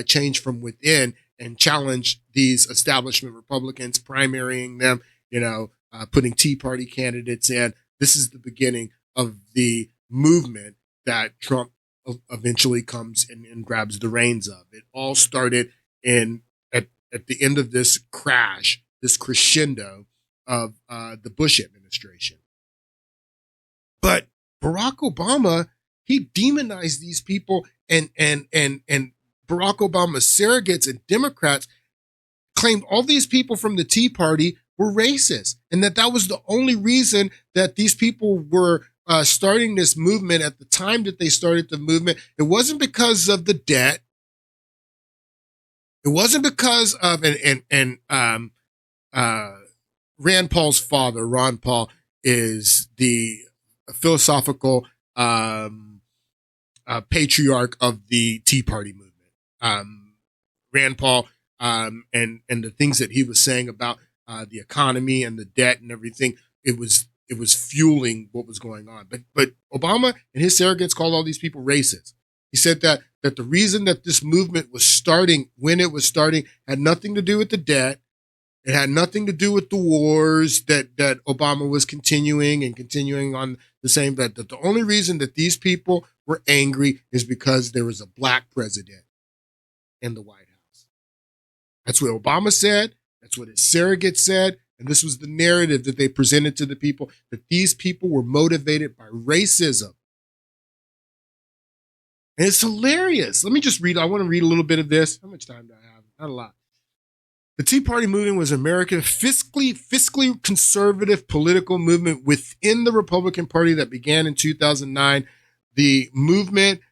change from within and challenge these establishment Republicans, primarying them, putting Tea Party candidates in. This is the beginning of the movement that Trump eventually comes and grabs the reins of. It all started at the end of this crash, this crescendo of the Bush administration. But Barack Obama, he demonized these people, and Barack Obama's surrogates and Democrats claimed all these people from the Tea Party were racist, and that was the only reason that these people were starting this movement at the time that they started the movement. It wasn't because of the debt. It wasn't because of Rand Paul's father. Ron Paul is the philosophical patriarch of the Tea Party movement. Rand Paul and the things that he was saying about the economy and the debt and everything, it was fueling what was going on. But Obama and his surrogates called all these people racist. He said that the reason that this movement was starting, when it was starting, had nothing to do with the debt. It had nothing to do with the wars that Obama was continuing on the same, that the only reason that these people were angry is because there was a black president in the White House. That's what Obama said. That's what his surrogate said. And this was the narrative that they presented to the people, that these people were motivated by racism. And it's hilarious. Let me just read. I want to read a little bit of this. How much time do I have? Not a lot. The Tea Party movement was American fiscally conservative political movement within the Republican Party that began in 2009. The movement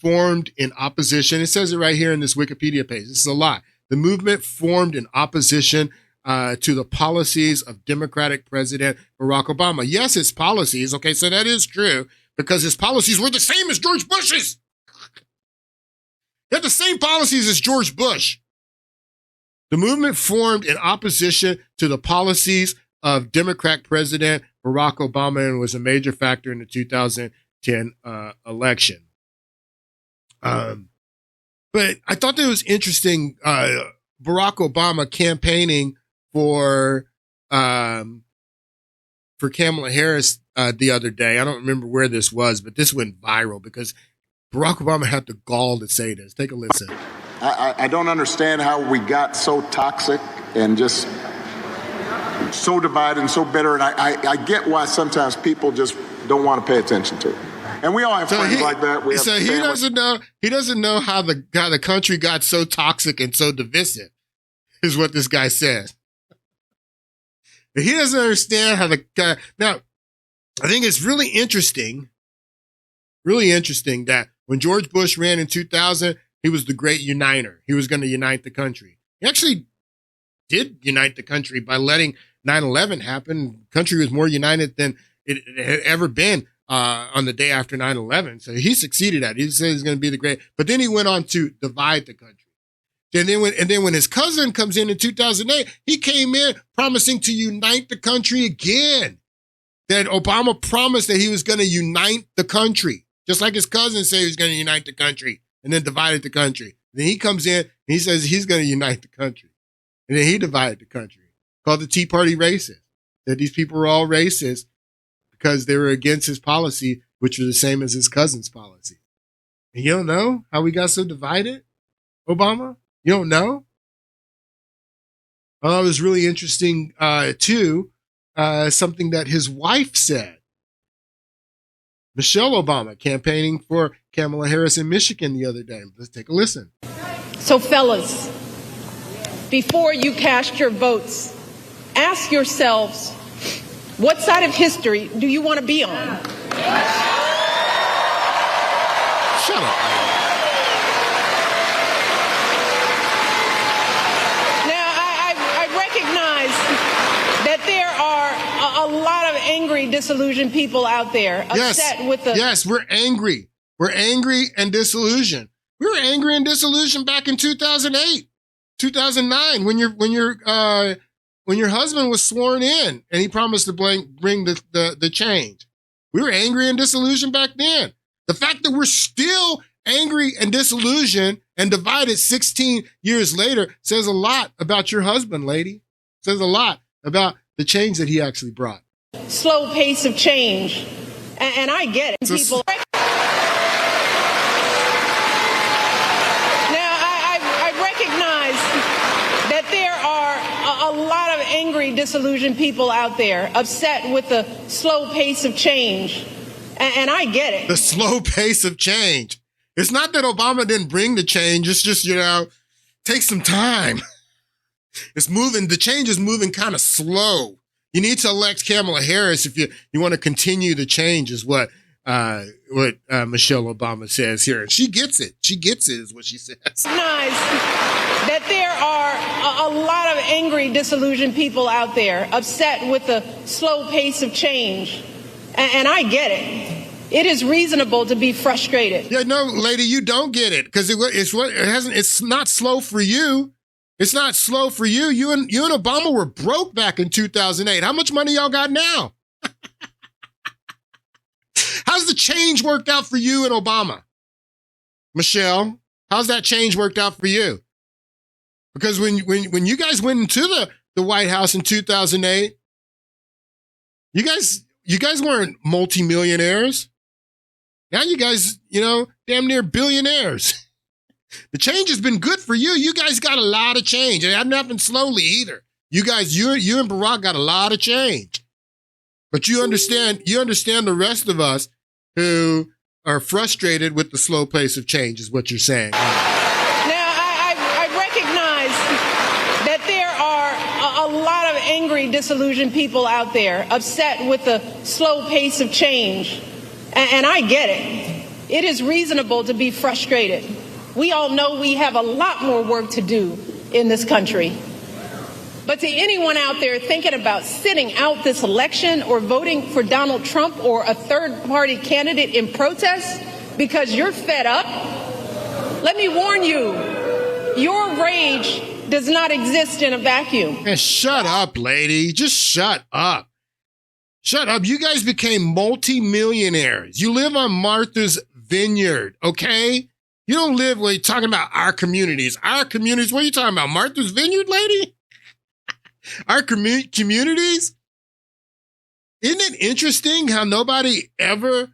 formed in opposition. It says it right here in this Wikipedia page. This is a lie. The movement formed in opposition to the policies of Democratic President Barack Obama. Yes, his policies. Okay, so that is true because his policies were the same as George Bush's. He had the same policies as George Bush. The movement formed in opposition to the policies of Democrat President Barack Obama and was a major factor in the 2010 election. But I thought that it was interesting, Barack Obama campaigning for Kamala Harris the other day. I don't remember where this was, but this went viral because Barack Obama had the gall to say this. Take a listen. I don't understand how we got so toxic and just so divided and so bitter. And I get why sometimes people just don't want to pay attention to it. And we all have friends like that. He doesn't know how the country got so toxic and so divisive, is what this guy says. He doesn't understand how now, I think it's really interesting that when George Bush ran in 2000, he was the great uniter. He was going to unite the country. He actually did unite the country by letting 9/11 happen. The country was more united than it had ever been on the day after 9/11. So he succeeded at it. He said he's going to be the great. But then he went on to divide the country. And then when his cousin comes in 2008, he came in promising to unite the country again. That Obama promised that he was going to unite the country, just like his cousin said he was going to unite the country. And then divided the country. Then he comes in and he says he's going to unite the country. And then he divided the country. Called the Tea Party racist. That these people were all racist because they were against his policy, which was the same as his cousin's policy. And you don't know how we got so divided, Obama? You don't know? Well, it was really interesting, too, something that his wife said. Michelle Obama campaigning for Kamala Harris in Michigan the other day. Let's take a listen. So fellas, before you cast your votes, ask yourselves, What side of history do you want to be on? Shut up. Now, I recognize that there are a lot of angry, disillusioned people out there upset with the... Yes, we're angry. We're angry and disillusioned. We were angry and disillusioned back in 2008, 2009, when your husband was sworn in and he promised to bring the change. We were angry and disillusioned back then. The fact that we're still angry and disillusioned and divided 16 years later says a lot about your husband, lady. Says a lot about the change that he actually brought. Slow pace of change. And I get it. People... Angry, disillusioned people out there upset with the slow pace of change. And I get it. The slow pace of change. It's not that Obama didn't bring the change. It's just, take some time. It's moving. The change is moving kind of slow. You need to elect Kamala Harris if you want to continue the change, is what Michelle Obama says here. And she gets it. She gets it, is what she says. Nice that there are a lot of angry, disillusioned people out there upset with the slow pace of change. And I get it. It is reasonable to be frustrated. Yeah, no, lady, you don't get it because it's not slow for you. It's not slow for you. You and Obama were broke back in 2008. How much money y'all got now? How's the change worked out for you and Obama? Michelle, how's that change worked out for you? Because when you guys went into the White House in 2008, you guys weren't multimillionaires. Now you guys, damn near billionaires. The change has been good for you. You guys got a lot of change. It hadn't happened slowly either. You and Barack got a lot of change. But you understand the rest of us who are frustrated with the slow pace of change is what you're saying. Now, I recognize that there are a lot of angry, disillusioned people out there upset with the slow pace of change. And I get it. It is reasonable to be frustrated. We all know we have a lot more work to do in this country. But to anyone out there thinking about sitting out this election or voting for Donald Trump or a third-party candidate in protest because you're fed up, let me warn you, your rage does not exist in a vacuum. Hey, shut up, lady. Just shut up. Shut up. You guys became multimillionaires. You live on Martha's Vineyard, okay? You don't live where you're talking about our communities. Our communities? What are you talking about? Martha's Vineyard, lady? Our communities? Isn't it interesting how nobody ever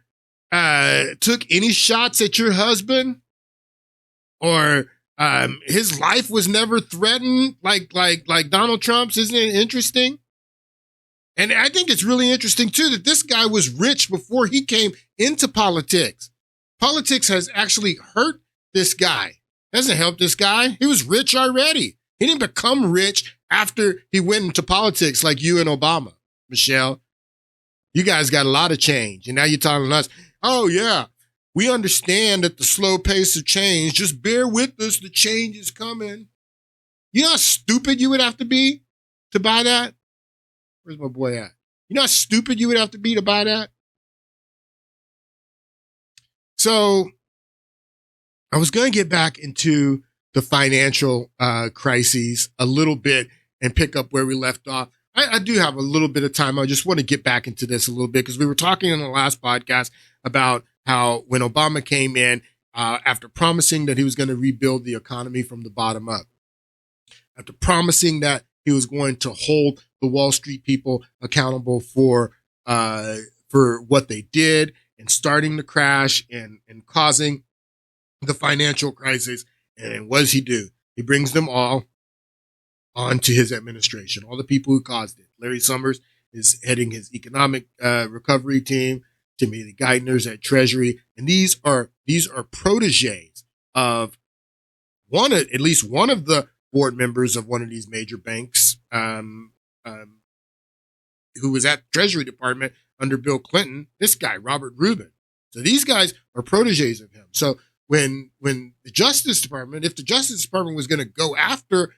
took any shots at your husband? Or his life was never threatened like Donald Trump's? Isn't it interesting? And I think it's really interesting, too, that this guy was rich before he came into politics. Politics has actually hurt this guy. Hasn't helped this guy. He was rich already. He didn't become rich after he went into politics like you and Obama, Michelle. You guys got a lot of change. And now you're telling us, oh, yeah, we understand that the slow pace of change, just bear with us, the change is coming. You know how stupid you would have to be to buy that? Where's my boy at? You know how stupid you would have to be to buy that? So I was going to get back into the financial crises a little bit and pick up where we left off. I do have a little bit of time. I just want to get back into this a little bit because we were talking in the last podcast about how when Obama came in, after promising that he was going to rebuild the economy from the bottom up, after promising that he was going to hold the Wall Street people accountable for what they did and starting the crash and causing the financial crisis. And what does he do? He brings them all onto his administration, all the people who caused it. Larry Summers is heading his economic recovery team. Timothy Geithner's at Treasury. And these are proteges of at least one of the board members of one of these major banks. who was at the Treasury Department under Bill Clinton, this guy, Robert Rubin. So these guys are proteges of him. So when the Justice Department, if the Justice Department was going to go after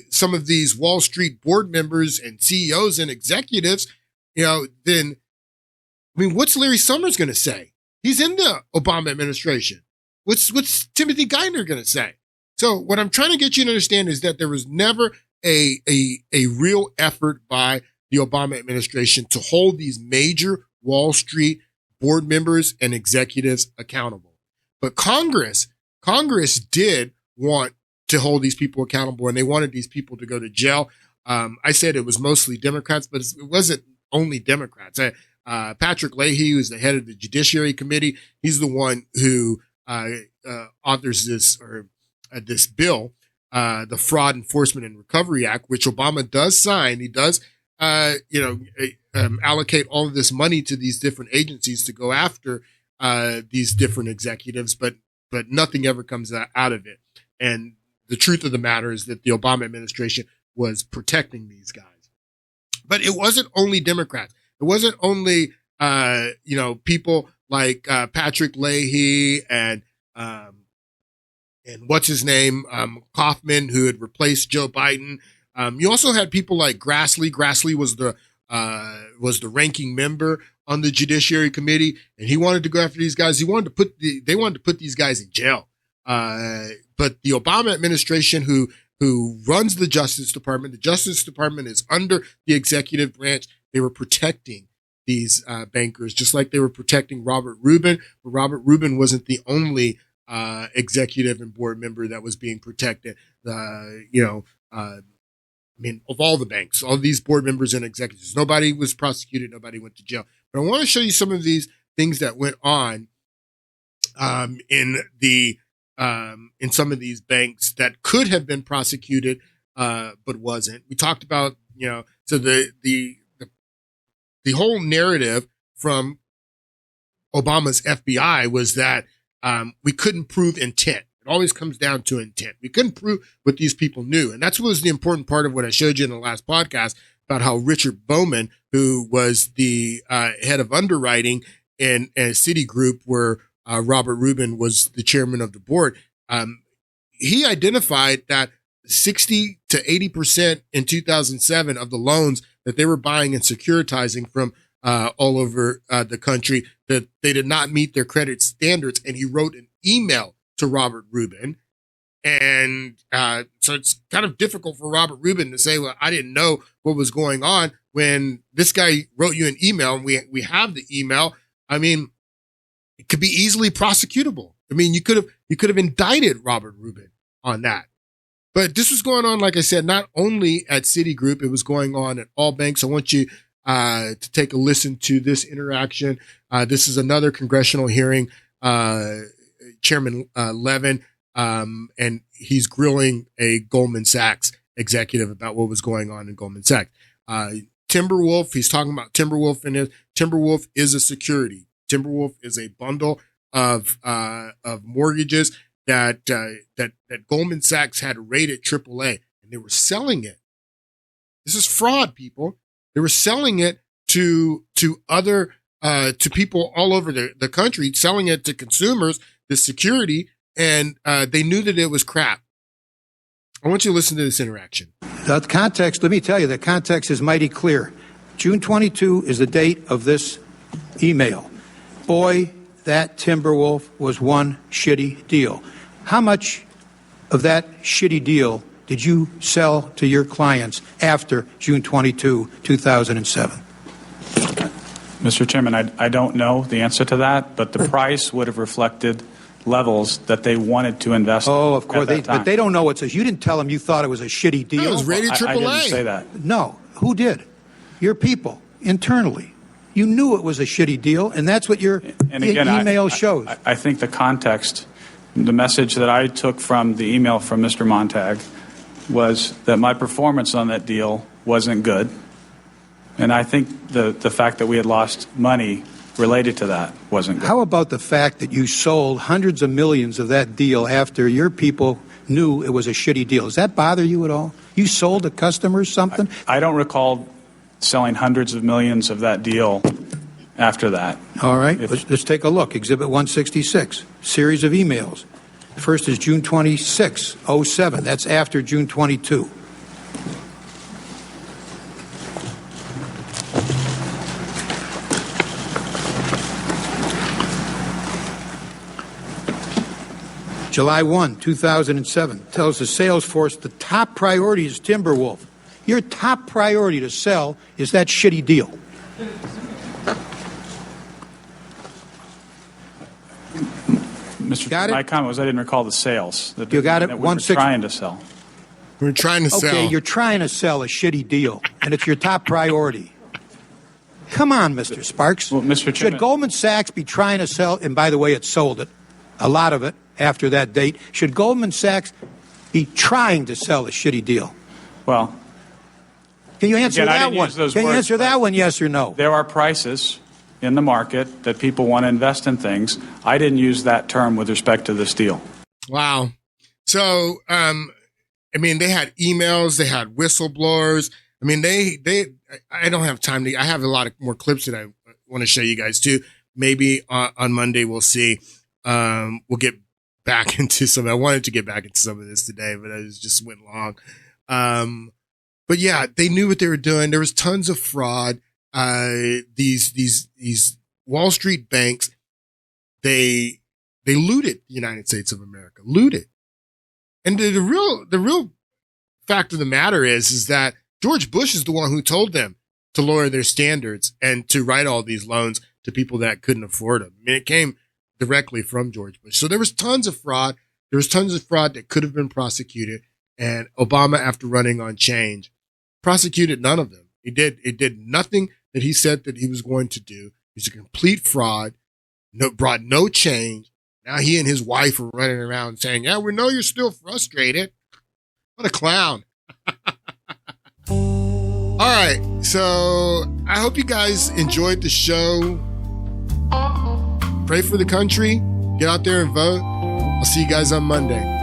some of these Wall Street board members and CEOs and executives, then, what's Larry Summers going to say? He's in the Obama administration. What's Timothy Geithner going to say? So what I'm trying to get you to understand is that there was never a real effort by the Obama administration to hold these major Wall Street board members and executives accountable. But Congress did want to hold these people accountable, and they wanted these people to go to jail. I said it was mostly Democrats, but it wasn't only Democrats. Patrick Leahy, who's the head of the Judiciary Committee, he's the one who authors this bill, the Fraud Enforcement and Recovery Act, which Obama does sign. He does, allocate all of this money to these different agencies to go after these different executives, but nothing ever comes out of it. And the truth of the matter is that the Obama administration was protecting these guys. But it wasn't only Democrats. It wasn't only, people like Patrick Leahy and what's his name, Kaufman, who had replaced Joe Biden. You also had people like Grassley. Grassley was the ranking member on the Judiciary Committee, and he wanted to go after these guys. They wanted to put these guys in jail. But the Obama administration, who runs the Justice Department is under the executive branch. They were protecting these bankers, just like they were protecting Robert Rubin. But Robert Rubin wasn't the only executive and board member that was being protected. Of all the banks, all these board members and executives, nobody was prosecuted, nobody went to jail. But I want to show you some of these things that went on in some of these banks that could have been prosecuted, but wasn't. We talked about, so the whole narrative from Obama's FBI was that we couldn't prove intent. It always comes down to intent. We couldn't prove what these people knew. And that's what was the important part of what I showed you in the last podcast about how Richard Bowman, who was the head of underwriting in Citigroup, where Robert Rubin was the chairman of the board, he identified that 60 to 80% in 2007 of the loans that they were buying and securitizing from all over the country, that they did not meet their credit standards. And he wrote an email to Robert Rubin. And so it's kind of difficult for Robert Rubin to say, well, I didn't know what was going on, when this guy wrote you an email and we have the email. It could be easily prosecutable. You could have indicted Robert Rubin on that. But this was going on, like I said, not only at Citigroup, it was going on at all banks. I want you to take a listen to this interaction. This is another congressional hearing, Chairman Levin, and he's grilling a Goldman Sachs executive about what was going on in Goldman Sachs. Timberwolf, he's talking about Timberwolf, and Timberwolf is a security. Timberwolf is a bundle of mortgages that Goldman Sachs had rated AAA, and they were selling it. This is fraud, people. They were selling it to other to people all over the country, selling it to consumers, the security, and they knew that it was crap. I want you to listen to this interaction. The context, let me tell you, the context is mighty clear. June 22 is the date of this email. Boy, that Timberwolf was one shitty deal. How much of that shitty deal did you sell to your clients after June 22, 2007? Mr. Chairman, I don't know the answer to that, but the price would have reflected levels that they wanted to invest. Oh, of course, but they don't know what it says. You didn't tell them you thought it was a shitty deal. It was rated AAA. I didn't say that. No, who did? Your people internally. You knew it was a shitty deal, and that's what your email shows. I think the context, the message that I took from the email from Mr. Montag was that my performance on that deal wasn't good. And I think the fact that we had lost money related to that wasn't good. How about the fact that you sold hundreds of millions of that deal after your people knew it was a shitty deal? Does that bother you at all? You sold to customers something? I don't recall selling hundreds of millions of that deal after that. All right, let's take a look. Exhibit 166, series of emails. The first is June 26, 07. That's after June 22. July 1, 2007, tells the sales force the top priority is Timberwolf. Your top priority to sell is that shitty deal. Mr. My comment was I didn't recall the sales. You got it? That we were trying to sell. We're trying to sell. Okay, you're trying to sell a shitty deal, and it's your top priority. Come on, Mr. Sparks. Well, Mr. Chairman, should Goldman Sachs be trying to sell, and by the way, it sold it, a lot of it, after that date. Should Goldman Sachs be trying to sell a shitty deal? Well, can you answer again, that one? Can you answer that one, yes or no? There are prices in the market that people want to invest in things. I didn't use that term with respect to this deal. Wow. So, I mean, they had emails, they had whistleblowers. I mean, I don't have time I have a lot of more clips that I want to show you guys too. Maybe on Monday we'll see. We'll get back into some. I wanted to get back into some of this today, but it just went long. But yeah, they knew what they were doing. There was tons of fraud. These Wall Street banks, they looted the United States of America, looted. And the real fact of the matter is that George Bush is the one who told them to lower their standards and to write all these loans to people that couldn't afford them. I mean, it came directly from George Bush. So there was tons of fraud. There was tons of fraud that could have been prosecuted. And Obama, after running on change, prosecuted none of them. It did nothing that he said that he was going to do. He's a complete fraud. Brought no change. Now he and his wife are running around saying, yeah, we know you're still frustrated. What a clown. All right. So I hope you guys enjoyed the show. Pray for the country. Get out there and vote. I'll see you guys on Monday.